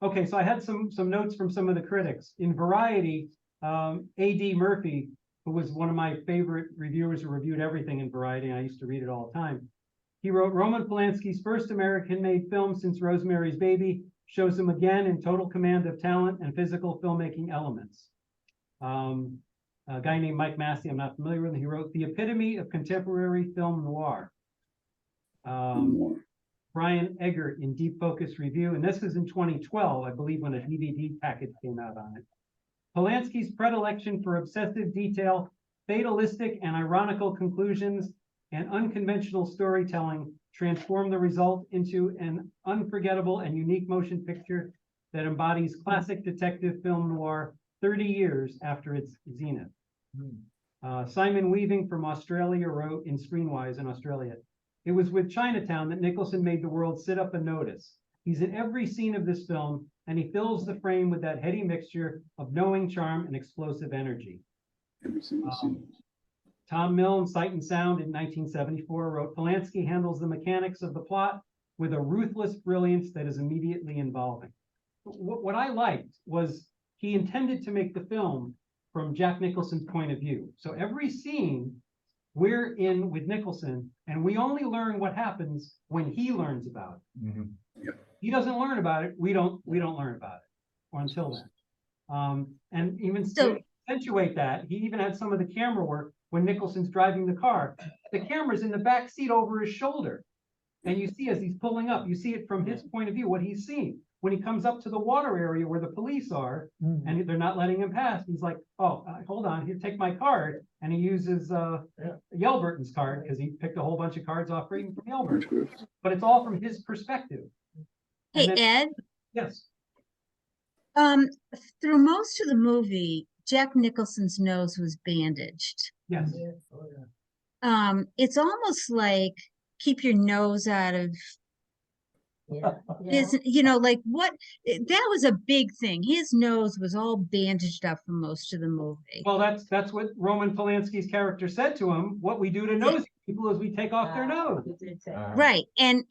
A: Okay, so I had some notes from some of the critics. In Variety, A.D. Murphy, who was one of my favorite reviewers who reviewed everything in Variety, and I used to read it all the time. He wrote, Roman Polanski's first American-made film since Rosemary's Baby shows him again in total command of talent and physical filmmaking elements. A guy named Mike Massey, I'm not familiar with him, he wrote The Epitome of Contemporary Film Noir. Brian Eggert in Deep Focus Review, and this was in 2012, I believe, when a DVD package came out on it. Polanski's predilection for obsessive detail, fatalistic and ironical conclusions, and unconventional storytelling transform the result into an unforgettable and unique motion picture that embodies classic detective film noir 30 years after its zenith. Simon Weaving from Australia wrote in Screenwise in Australia, it was with Chinatown that Nicholson made the world sit up and notice. He's in every scene of this film, and he fills the frame with that heady mixture of knowing charm and explosive energy. Tom Milne, Sight and Sound in 1974, wrote, Polanski handles the mechanics of the plot with a ruthless brilliance that is immediately involving. What I liked was he intended to make the film from Jack Nicholson's point of view. So every scene we're in with Nicholson, and we only learn what happens when he learns about it. He doesn't learn about it, we don't learn about it, or until then. And even to accentuate that, he even had some of the camera work when Nicholson's driving the car. The camera's in the back seat over his shoulder. And you see as he's pulling up, you see it from his point of view, what he's seeing. When he comes up to the water area where the police are, and they're not letting him pass, he's like, oh, hold on, here, take my card. And he uses Yelburton's card, because he picked a whole bunch of cards off reading from Yelburton. But it's all from his perspective.
B: Hey,
A: And then-
B: Ed,
A: Yes.
B: through most of the movie, Jack Nicholson's nose was bandaged.
A: Yes.
B: It's almost like keep your nose out of
C: Yeah.
B: Is, you know, like what, that was a big thing. His nose was all bandaged up for most of the movie.
A: Well, that's what Roman Polanski's character said to him. What we do to nosy people is we take off their nose.
B: Right. And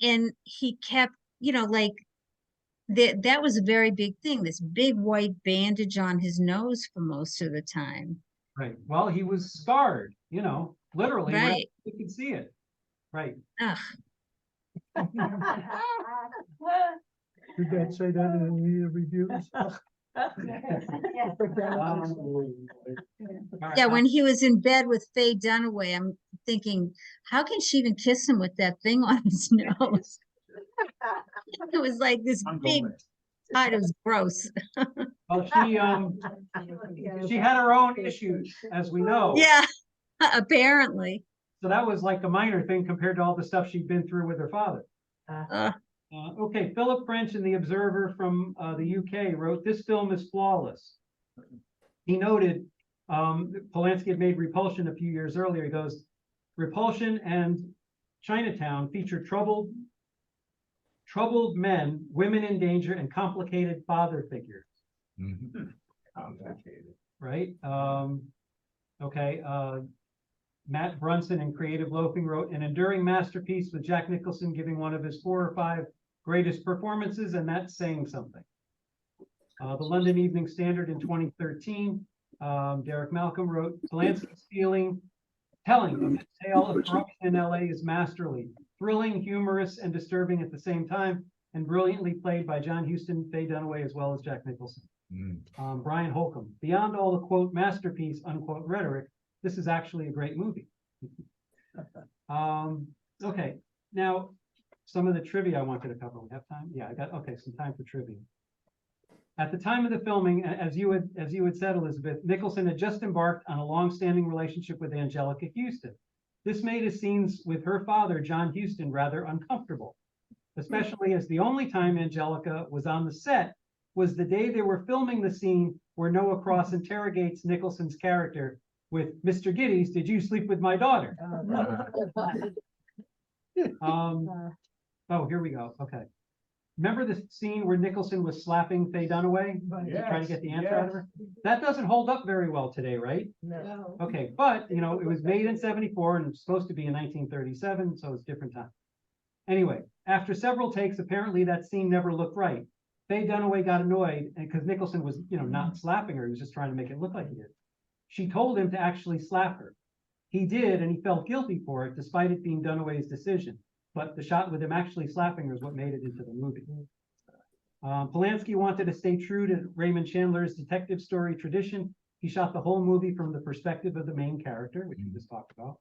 B: he kept, you know, like that was a very big thing, this big white bandage on his nose for most of the time.
A: Right. Well, he was scarred, you know, literally. wherever
B: Right.
A: You can see it. Right.
B: Ugh.
E: Did that say that in any of the reviews?
A: All right,
B: Yeah, when he was in bed with Faye Dunaway, I'm thinking, how can she even kiss him with that thing on his nose? It was like this big, God, it was gross.
A: well, she had her own issues, as we know.
B: Yeah, apparently.
A: So that was like a minor thing compared to all the stuff she'd been through with her father. Okay, Philip French in The Observer from the UK wrote, "This film is flawless." He noted Polanski had made Repulsion a few years earlier. He goes, "Repulsion and Chinatown feature troubled men, women in danger, and complicated father figures." Right? Okay. Matt Brunson in Creative Loafing wrote, "An enduring masterpiece with Jack Nicholson giving one of his 4 or 5 greatest performances, and that's saying something." The London Evening Standard in 2013, Derek Malcolm wrote, "Polanski's telling of his tale of corruption in LA is masterly, thrilling, humorous, and disturbing at the same time, and brilliantly played by John Huston, Faye Dunaway, as well as Jack Nicholson." Brian Holcomb, "Beyond all the quote masterpiece unquote rhetoric, this is actually a great movie." Okay, now some of the trivia I wanted to cover. We have time? Yeah, I got some time for trivia. At the time of the filming, as you had said, Elizabeth, Nicholson had just embarked on a long-standing relationship with Angelica Houston. This made his scenes with her father, John Huston, rather uncomfortable, especially as the only time Angelica was on the set was the day they were filming the scene where Noah Cross interrogates Nicholson's character with, "Mr. Giddies, did you sleep with my daughter?" Oh, here we go. Okay. Remember the scene where Nicholson was slapping Faye Dunaway to try to get the answer out of her? That doesn't hold up very well today, right?
F: No.
A: Okay, but you know, it was made in '74 and it's supposed to be in 1937, so it's a different time. Anyway, after several takes, apparently that scene never looked right. Faye Dunaway got annoyed because Nicholson was, you know, not slapping her, he was just trying to make it look like he did. She told him to actually slap her. He did, and he felt guilty for it, despite it being Dunaway's decision. But the shot with him actually slapping her is what made it into the movie. Polanski wanted to stay true to Raymond Chandler's detective story tradition. He shot the whole movie from the perspective of the main character, which we just talked about.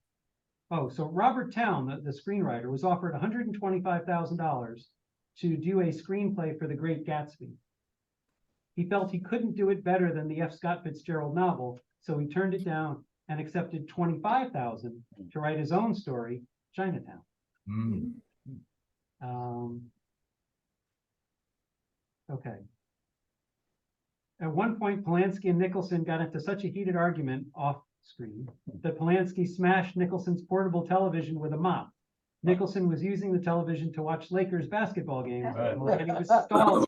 A: Oh, so Robert Towne, the screenwriter, was offered $125,000 to do a screenplay for The Great Gatsby. He felt he couldn't do it better than the F. Scott Fitzgerald novel, so he turned it down and accepted $25,000 to write his own story, Chinatown. Okay. At one point, Polanski and Nicholson got into such a heated argument off screen that Polanski smashed Nicholson's portable television with a mop. Nicholson was using the television to watch Lakers basketball games, and he was stalling.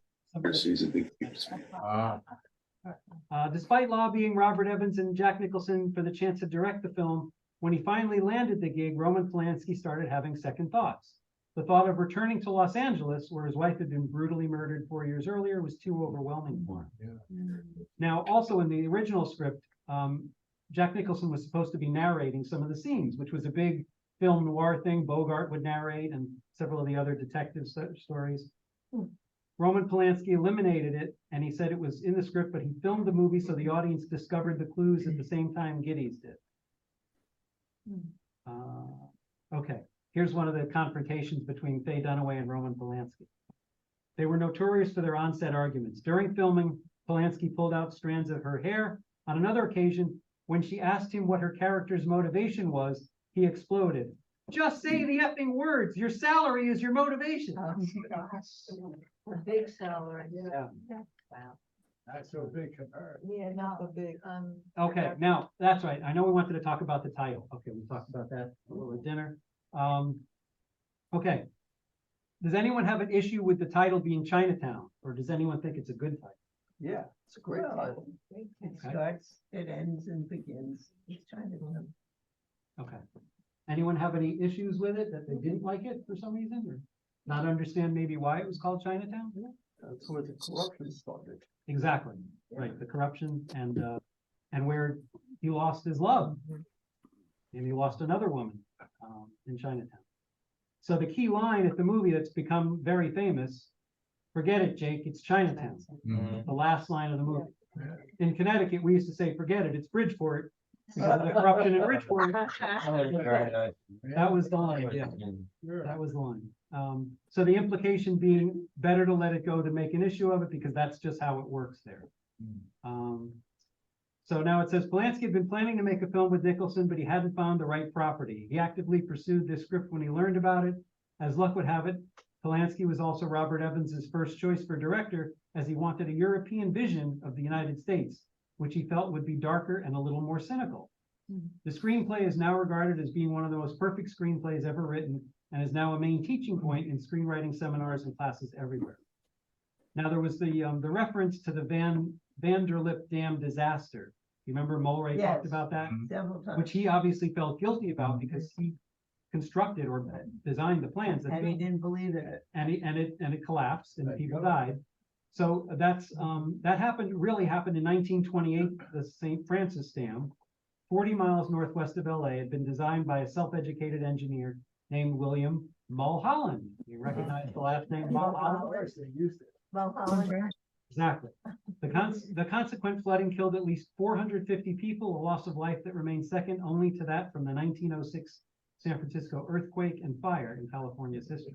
A: Despite lobbying Robert Evans and Jack Nicholson for the chance to direct the film, when he finally landed the gig, Roman Polanski started having second thoughts. The thought of returning to Los Angeles, where his wife had been brutally murdered 4 years earlier, was too overwhelming for him. Now, also in the original script, Jack Nicholson was supposed to be narrating some of the scenes, which was a big film noir thing. Bogart would narrate and several of the other detective stories. Roman Polanski eliminated it, and he said it was in the script, but he filmed the movie so the audience discovered the clues at the same time Giddies did. Okay, here's one of the confrontations between Faye Dunaway and Roman Polanski. They were notorious for their on-set arguments. During filming, Polanski pulled out strands of her hair. On another occasion, when she asked him what her character's motivation was, he exploded. "Just say the effing words. Your salary is your motivation."
F: A big salary.
A: Yeah.
F: Wow.
E: That's so big compared.
F: Yeah, not a big,
A: Okay, now, that's right. I know we wanted to talk about the title. Okay, we talked about that a little at dinner. Okay. does anyone have an issue with the title being Chinatown, or does anyone think it's a good title?
E: Yeah, it's a great
F: Well,
E: title.
F: It
A: Okay.
F: starts, it ends and begins. It's Chinatown.
A: Okay. Anyone have any issues with it, that they didn't like it for some reason, or not understand maybe why it was called Chinatown?
E: That's where the corruption started.
A: Exactly, right, the corruption and where he lost his love. And he lost another woman, in Chinatown. So the key line at the movie that's become very famous, forget it, Jake, it's Chinatown. The last line of the movie. In Connecticut, we used to say, forget it, it's Bridgeport, because of the corruption in Bridgeport. That was the line, yeah, that was the line. So the implication being better to let it go than make an issue of it, because that's just how it works there. So now it says Polanski had been planning to make a film with Nicholson, but he hadn't found the right property. He actively pursued this script when he learned about it. As luck would have it, Polanski was also Robert Evans's first choice for director, as he wanted a European vision of the United States, which he felt would be darker and a little more cynical. The screenplay is now regarded as being one of the most perfect screenplays ever written, and is now a main teaching point in screenwriting seminars and classes everywhere. Now, there was the reference to the Vanderlip Dam disaster. You remember Mulray talked
F: Yes.
A: about that?
F: Several times.
A: Which he obviously felt guilty about because he constructed or designed the plans.
F: And he didn't believe it.
A: And it collapsed and people died. So that's that really happened in 1928. The St. Francis Dam, 40 miles northwest of LA, had been designed by a self-educated engineer named William Mulholland. You recognize the last name Mulholland?
E: They used it.
F: Mulholland.
A: Exactly. The consequent flooding killed at least 450 people, a loss of life that remains second only to that from the 1906 San Francisco earthquake and fire in California's history.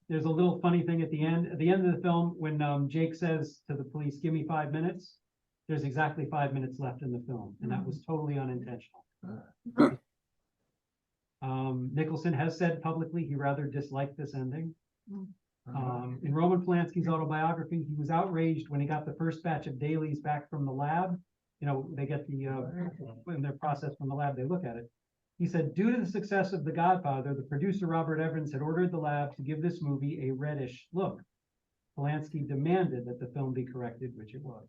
A: There's a little funny thing at the end. At the end of the film, when Jake says to the police, "Give me 5 minutes," there's exactly 5 minutes left in the film, and that was totally unintentional. Nicholson has said publicly he rather disliked this ending. In Roman Polanski's autobiography, he was outraged when he got the first batch of dailies back from the lab. You know, they get when they're processed from the lab, they look at it. He said, due to the success of The Godfather, the producer Robert Evans had ordered the lab to give this movie a reddish look. Polanski demanded that the film be corrected, which it was.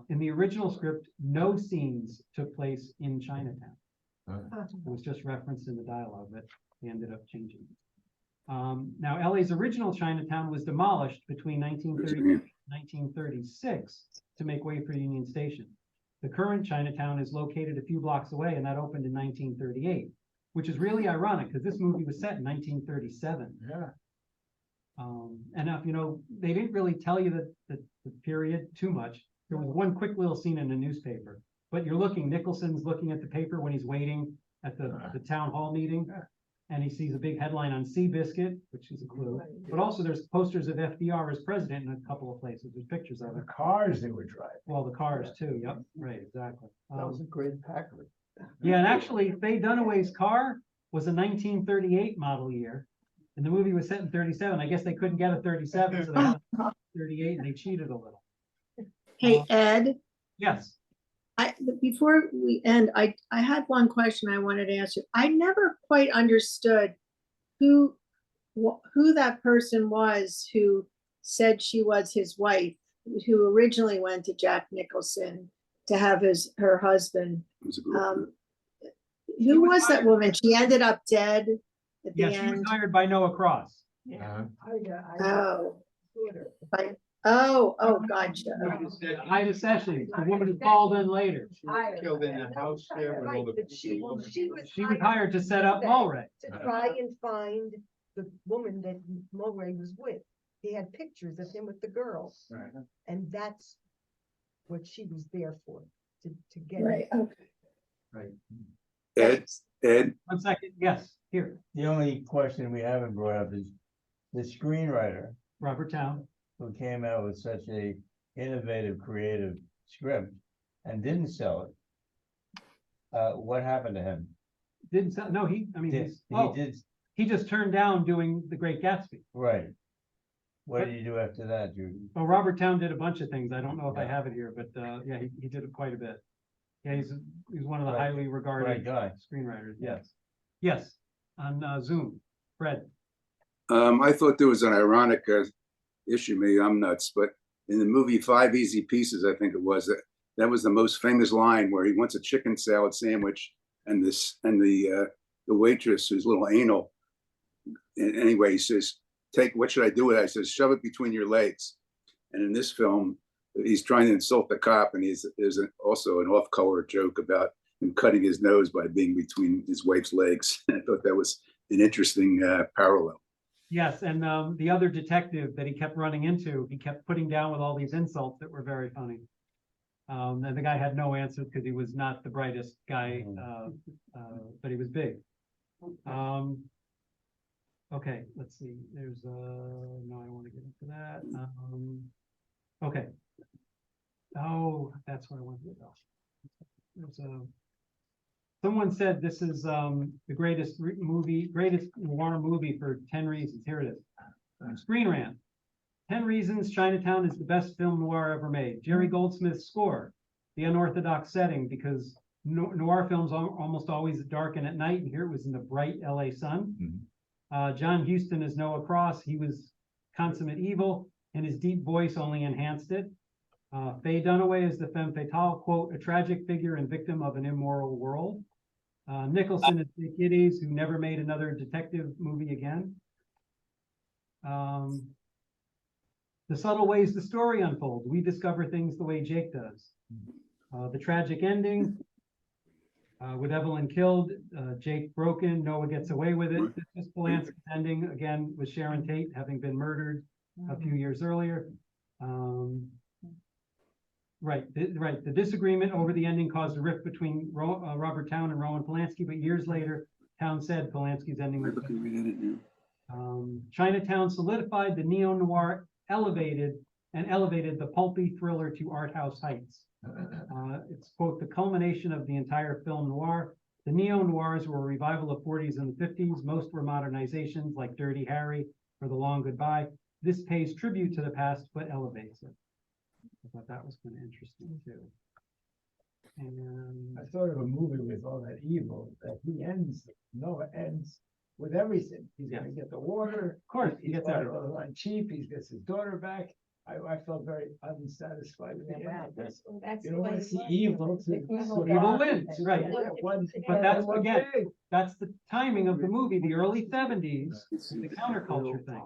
A: In the original script, no scenes took place in Chinatown. It was just referenced in the dialogue, but he ended up changing it. Now, LA's original Chinatown was demolished between 1930 and 1936 to make way for Union Station. The current Chinatown is located a few blocks away, and that opened in 1938, which is really ironic because this movie was set in 1937.
E: Yeah.
A: And if you know, they didn't really tell you the period too much. There was one quick little scene in the newspaper, but Nicholson's looking at the paper when he's waiting at the town hall meeting. And he sees a big headline on Seabiscuit, which is a clue. But also there's posters of FDR as president in a couple of places. There's pictures of
E: The
A: it.
E: cars they were driving.
A: Well, the cars too. Yep, right, exactly.
E: That was a great Packard.
A: Yeah, and actually Faye Dunaway's car was a 1938 model year. And the movie was set in 37. I guess they couldn't get a 37, so they had a 38 and they cheated a little.
H: Hey, Ed,
A: Yes.
H: before we end, I had one question I wanted to ask you. I never quite understood who that person was who said she was his wife, who originally went to Jack Nicholson to have her husband. Who was that woman? She ended up dead at the
A: Yeah, she was
H: end.
A: hired by Noah Cross.
H: Oh, gotcha.
A: Ida Sessions, the woman who called in later.
J: She was killed in the house there with all the.
F: She was
A: She was hired to set up Mulray.
F: to try and find the woman that Mulray was with. He had pictures of him with the girl,
J: Right.
F: and that's what she was there for, to get.
H: Right, okay.
A: Right.
G: Ed,
A: 1 second. Yes, here,
K: The only question we haven't brought up is the screenwriter
A: Robert Town.
K: who came out with such a innovative, creative script and didn't sell it. What happened to him?
A: Didn't sell, no, he
K: Did
A: he just turned down doing The Great Gatsby.
K: right. What did he do after that, Judy?
A: Well, Robert Town did a bunch of things. I don't know if I have it here, but yeah, he did it quite a bit. Yeah, he's one of the
K: Right.
A: highly regarded
K: Right guy.
A: screenwriters. Yes, yes, on Zoom. Fred.
L: I thought there was an ironic issue. Maybe I'm nuts, but in the movie Five Easy Pieces, I think it was that was the most famous line where he wants a chicken salad sandwich, and the waitress, who's a little anal, and anyway, he says, what should I do with it? I says, shove it between your legs. And in this film, he's trying to insult the cop, and there's also an off-color joke about him cutting his nose by being between his wife's legs. I thought that was an interesting parallel.
A: Yes, and the other detective that he kept running into, he kept putting down with all these insults that were very funny. And the guy had no answer because he was not the brightest guy, but he was big. Okay, let's see. There's no, I don't want to get into that. Okay. Oh, that's what I wanted to go. There's someone said this is the greatest noir movie for 10 reasons. Here it is. Screen Rant. 10 reasons Chinatown is the best film noir ever made. Jerry Goldsmith's score. The unorthodox setting, because noir films are almost always dark and at night, and here it was in the bright LA sun. John Huston as Noah Cross. He was consummate evil, and his deep voice only enhanced it. Faye Dunaway is the femme fatale, quote, a tragic figure and victim of an immoral world. Nicholson is Dick Giddies, who never made another detective movie again. The subtle ways the story unfolds. We discover things the way Jake does. The tragic ending, with Evelyn killed, Jake broken, Noah gets away with it. This Polanski's ending, again, with Sharon Tate having been murdered a few years earlier. The disagreement over the ending caused a rift between Robert Towne and Roman Polanski, but years later, Towne said Polanski's ending was better. Chinatown solidified the neo-noir, elevated the pulpy thriller to art house heights. It's, quote, the culmination of the entire film noir. The neo-noirs were a revival of 40s and the 50s. Most were modernizations like Dirty Harry or The Long Goodbye. This pays tribute to the past, but elevates it. I thought that was kind of interesting too. And
E: I thought of a movie with all that evil that Noah ends with everything. He's gonna get the water.
A: Of course,
E: he gets out of the line cheap. He gets his daughter back. I felt very unsatisfied with the end. You don't want to see evil
A: evil wins, right? But that's again, that's the timing of the movie, the early 70s, the counterculture thing.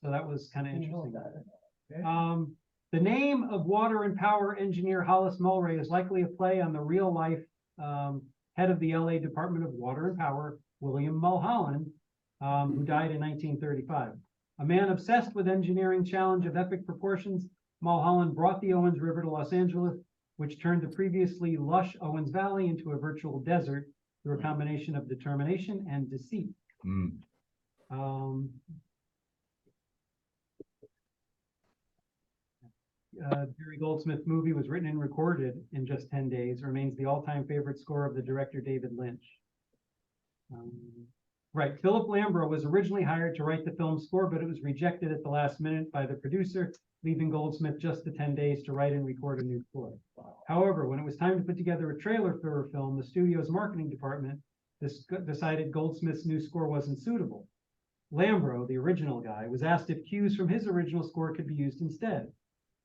A: So that was kind of interesting. The name of water and power engineer Hollis Mulray is likely a play on the real life head of the LA Department of Water and Power, William Mulholland, who died in 1935. A man obsessed with engineering challenge of epic proportions, Mulholland brought the Owens River to Los Angeles, which turned the previously lush Owens Valley into a virtual desert through a combination of determination and deceit. Jerry Goldsmith movie was written and recorded in just 10 days, remains the all-time favorite score of the director David Lynch. Philip Lambro was originally hired to write the film's score, but it was rejected at the last minute by the producer, leaving Goldsmith just the 10 days to write and record a new score. However, when it was time to put together a trailer for a film, the studio's marketing department decided Goldsmith's new score wasn't suitable. Lambro, the original guy, was asked if cues from his original score could be used instead.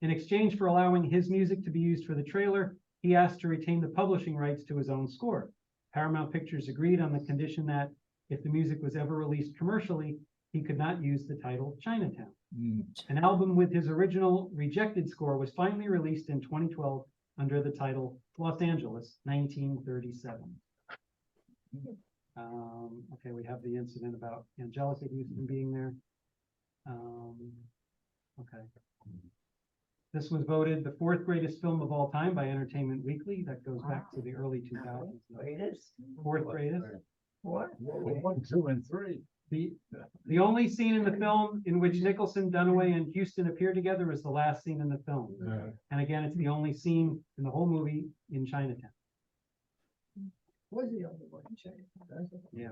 A: In exchange for allowing his music to be used for the trailer, he asked to retain the publishing rights to his own score. Paramount Pictures agreed on the condition that if the music was ever released commercially, he could not use the title Chinatown. An album with his original rejected score was finally released in 2012 under the title Los Angeles, 1937. Okay, we have the incident about Angelica Houston being there. Okay. This was voted the 4th greatest film of all time by Entertainment Weekly. That goes back to the early 2000s.
F: Greatest?
A: 4th greatest.
F: What?
E: 1, 2, and 3.
A: The only scene in the film in which Nicholson, Dunaway, and Houston appear together is the last scene in the film. And again, it's the only scene in the whole movie in Chinatown.
F: Was the only one in Chinatown?
A: Yeah.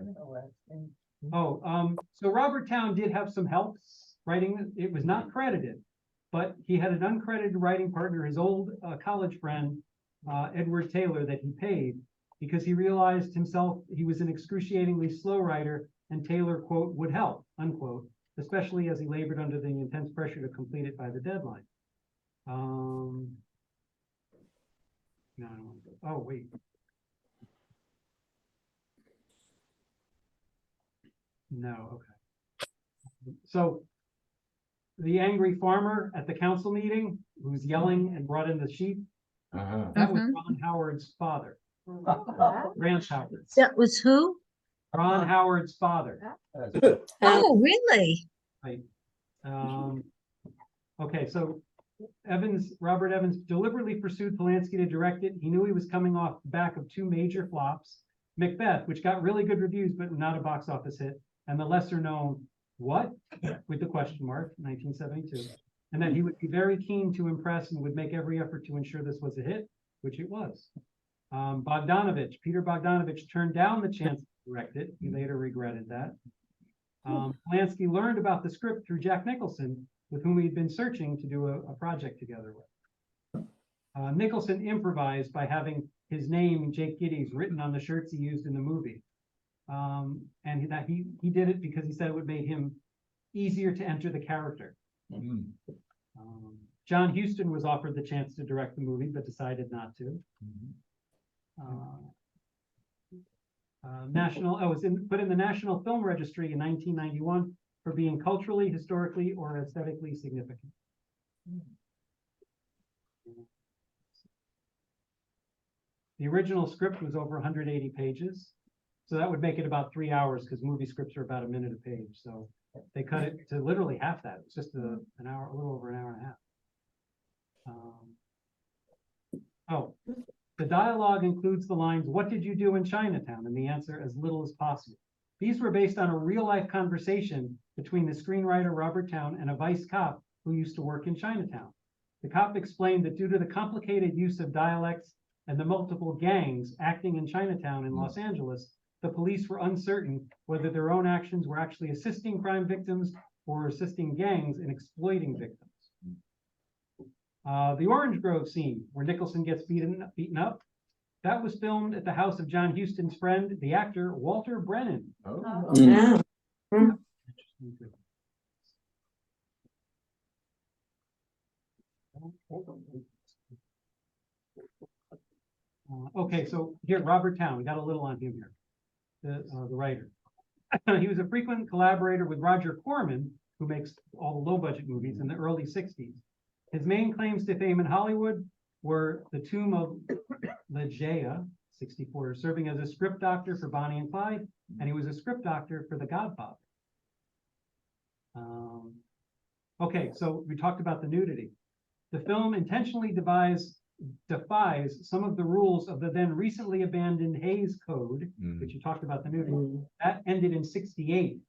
A: So Robert Towne did have some help writing. It was not credited, but he had an uncredited writing partner, his old college friend, Edward Taylor, that he paid because he realized himself he was an excruciatingly slow writer and Taylor, quote, would help, unquote, especially as he labored under the intense pressure to complete it by the deadline. No, oh, wait. No, okay. So the angry farmer at the council meeting who's yelling and brought in the sheep, that was Ron Howard's father. Rance Howard.
B: That was who?
A: Ron Howard's father.
B: Oh, really?
A: Right. Okay, so Robert Evans deliberately pursued Polanski to direct it. He knew he was coming off the back of two major flops, Macbeth, which got really good reviews, but not a box office hit, and the lesser known What? With the question mark, 1972. And that he would be very keen to impress and would make every effort to ensure this was a hit, which it was. Peter Bogdanovich turned down the chance to direct it. He later regretted that. Polanski learned about the script through Jack Nicholson, with whom he'd been searching to do a project together with. Nicholson improvised by having his name, Jake Gittes, written on the shirts he used in the movie. And that he did it because he said it would make him easier to enter the character. John Huston was offered the chance to direct the movie, but decided not to. Put in the National Film Registry in 1991 for being culturally, historically, or aesthetically significant. The original script was over 180 pages. So that would make it about 3 hours because movie scripts are about a minute a page. So they cut it to literally half that. It's just an hour, a little over an hour and a half. The dialogue includes the lines, "What did you do in Chinatown?" and the answer, "As little as possible." These were based on a real life conversation between the screenwriter Robert Towne and a vice cop who used to work in Chinatown. The cop explained that due to the complicated use of dialects and the multiple gangs acting in Chinatown in Los Angeles, the police were uncertain whether their own actions were actually assisting crime victims or assisting gangs in exploiting victims. The Orange Grove scene where Nicholson gets beaten up, that was filmed at the house of John Huston's friend, the actor Walter Brennan. Okay, so here, Robert Towne, we got a little on him here, the writer. He was a frequent collaborator with Roger Corman, who makes all the low-budget movies in the early 60s. His main claims to fame in Hollywood were The Tomb of Ligeia, 64, serving as a script doctor for Bonnie and Clyde, and he was a script doctor for The Godfather. Okay, so we talked about the nudity. The film intentionally defies some of the rules of the then recently abandoned Hays Code, which you talked about the nudity. That ended in 68.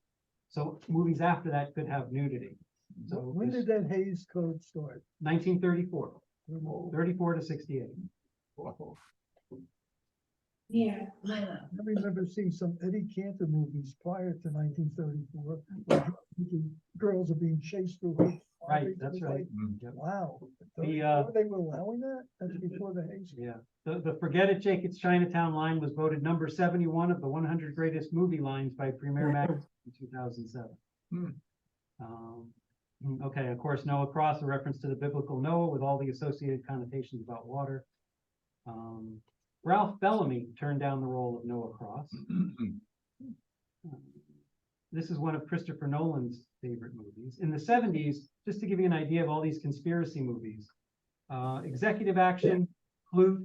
A: So movies after that could have nudity. So
F: when did that Hays Code start?
A: 1934. 34 to 68.
F: Yeah. I remember seeing some Eddie Cantor movies prior to 1934. Where girls are being chased through.
A: Right, that's right.
F: Wow.
A: They
F: were allowing that? That's before the Hays.
A: Yeah. The Forget It, Jake, It's Chinatown line was voted number 71 of the 100 greatest movie lines by Premiere Magazine in 2007. Okay, of course, Noah Cross, a reference to the biblical Noah with all the associated connotations about water. Ralph Bellamy turned down the role of Noah Cross. This is one of Christopher Nolan's favorite movies. In the 70s, just to give you an idea of all these conspiracy movies, Executive Action, Clute,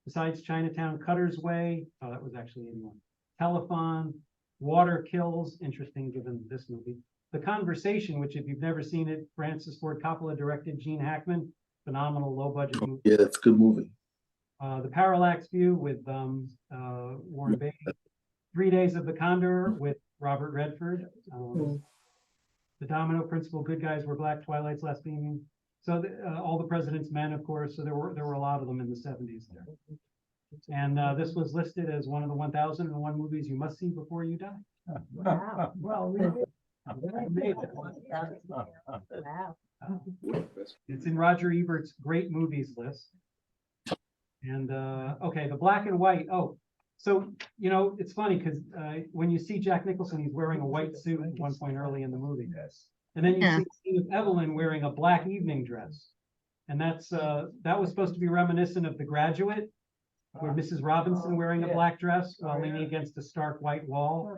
A: besides Chinatown, Cutter's Way, that was actually 81, Telephone, Water Kills, interesting given this movie, The Conversation, which if you've never seen it, Francis Ford Coppola directed, Gene Hackman, phenomenal low-budget movie.
M: Yeah, it's a good movie.
A: The Parallax View with Warren Beatty, 3 Days of the Condor with Robert Redford, The Domino Principle, Good Guys Were Black, Twilight's Last Beaming. So All the President's Men, of course. So there were a lot of them in the 70s there. And this was listed as one of the 1001 movies you must see before you die.
F: Wow. Well,
A: it's in Roger Ebert's great movies list. And okay, the black and white. So, it's funny because when you see Jack Nicholson, he's wearing a white suit at one point early in the movie.
E: Yes.
A: And then you
B: Yeah.
A: see the scene with Evelyn wearing a black evening dress. And that was supposed to be reminiscent of The Graduate, where Mrs. Robinson wearing a
E: Yeah.
A: black dress while
E: Oh,
A: leaning
E: yeah.
A: against a stark white wall,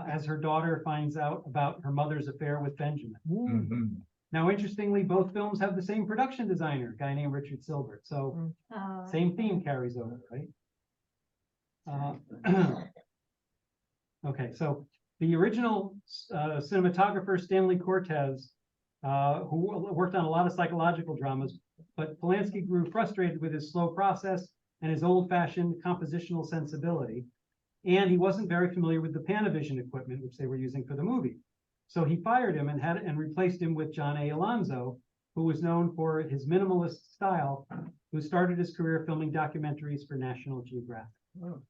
A: as her daughter finds out about her mother's affair with Benjamin.
E: Mhm.
A: Now, interestingly, both films have the same production designer, a guy named Richard Silbert. So same theme carries over, right? Okay, so the original cinematographer, Stanley Cortez, who worked on a lot of psychological dramas, but Polanski grew frustrated with his slow process and his old-fashioned compositional sensibility. And he wasn't very familiar with the Panavision equipment, which they were using for the movie. So he fired him and replaced him with John A. Alonzo, who was known for his minimalist style, who started his career filming documentaries for National Geographic.
E: Oh.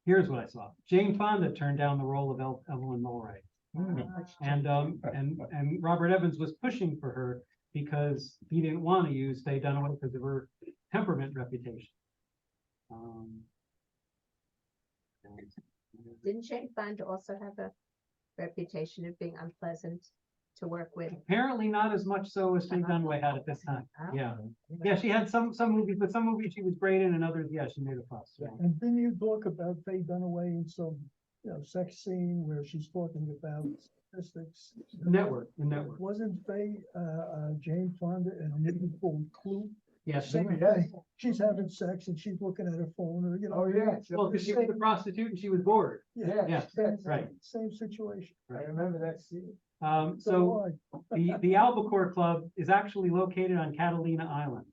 A: Here's what I saw. Jane Fonda turned down the role of Evelyn Mulwray. And Robert Evans was pushing for her because he didn't want to use Faye Dunaway because of her temperament reputation.
C: Didn't Jane Fonda also have a reputation of being unpleasant to work with?
A: Apparently not as much so as Faye Dunaway had at this time. Yeah. Yeah, she had some movies, but some movies she was great in, and others, yeah, she made a fuss. So.
F: And didn't you talk about Faye Dunaway in some, sex scene where she's talking about statistics?
A: The network.
F: Wasn't Faye, Jane Fonda in a movie called Clue?
A: Yes.
F: Same thing. She's having sex and she's looking at her phone or,
E: Oh, yeah.
A: Well, because she was a prostitute and she was bored.
E: Yeah.
A: Right.
F: Same situation.
E: I remember that scene.
A: So the Albacore Club is actually located on Catalina Island.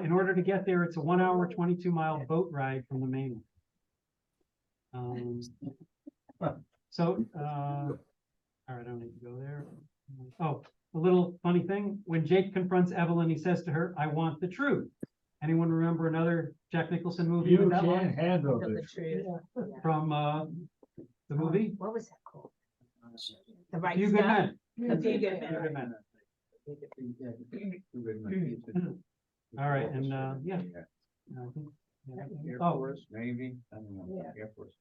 A: In order to get there, it's a 1 hour, 22-mile boat ride from the mainland. All right, I don't need to go there. Oh, a little funny thing. When Jake confronts Evelyn, he says to her, "I want the truth." Anyone remember another Jack Nicholson movie with that line?
E: handle
A: From the movie?
C: What was that called? The Right
A: Few Good
C: Stuff?
A: Men.
C: A Few Good Men.
A: All right, and yeah. I think-
J: Air
A: Oh,
J: Force, Navy, I don't know, Air Force.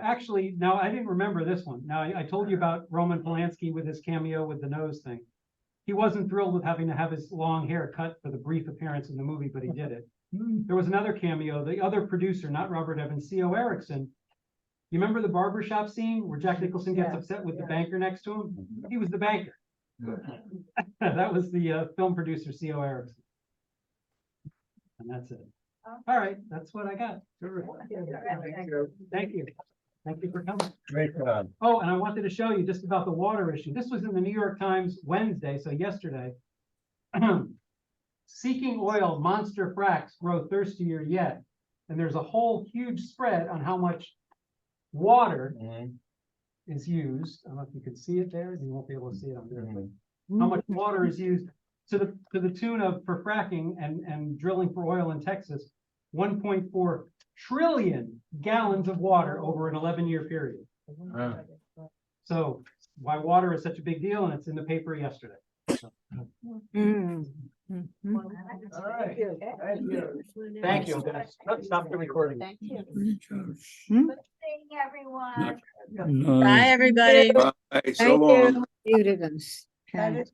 A: actually, now I didn't remember this one. Now, I told you about Roman Polanski with his cameo with the nose thing. He wasn't thrilled with having to have his long hair cut for the brief appearance in the movie, but he did it. There was another cameo, the other producer, not Robert Evans, C.O. Erickson. You remember the barbershop scene where Jack Nicholson gets upset with the banker next to him? He was the banker. That was the film producer, C.O. Erickson. And that's it. All right, that's what I got. Thank you. Thank you for coming.
K: Great job.
A: Oh, and I wanted to show you just about the water issue. This was in the New York Times Wednesday, so yesterday. Seeking oil, monster fracks grow thirstier yet. And there's a whole huge spread on how much water is used. I don't know if you can see it there. You won't be able to see it on there. How much water is used to the tune of, for fracking and drilling for oil in Texas, 1.4 trillion gallons of water over an 11-year period. So why water is such a big deal, and it's in the paper yesterday.
E: All right. Thank you.
A: Thank you. I'm gonna stop the recording.
C: Thank you.
H: Hmm?
C: Good seeing everyone.
B: Bye, everybody.
L: Bye, so long.
H: Muted us.
F: That is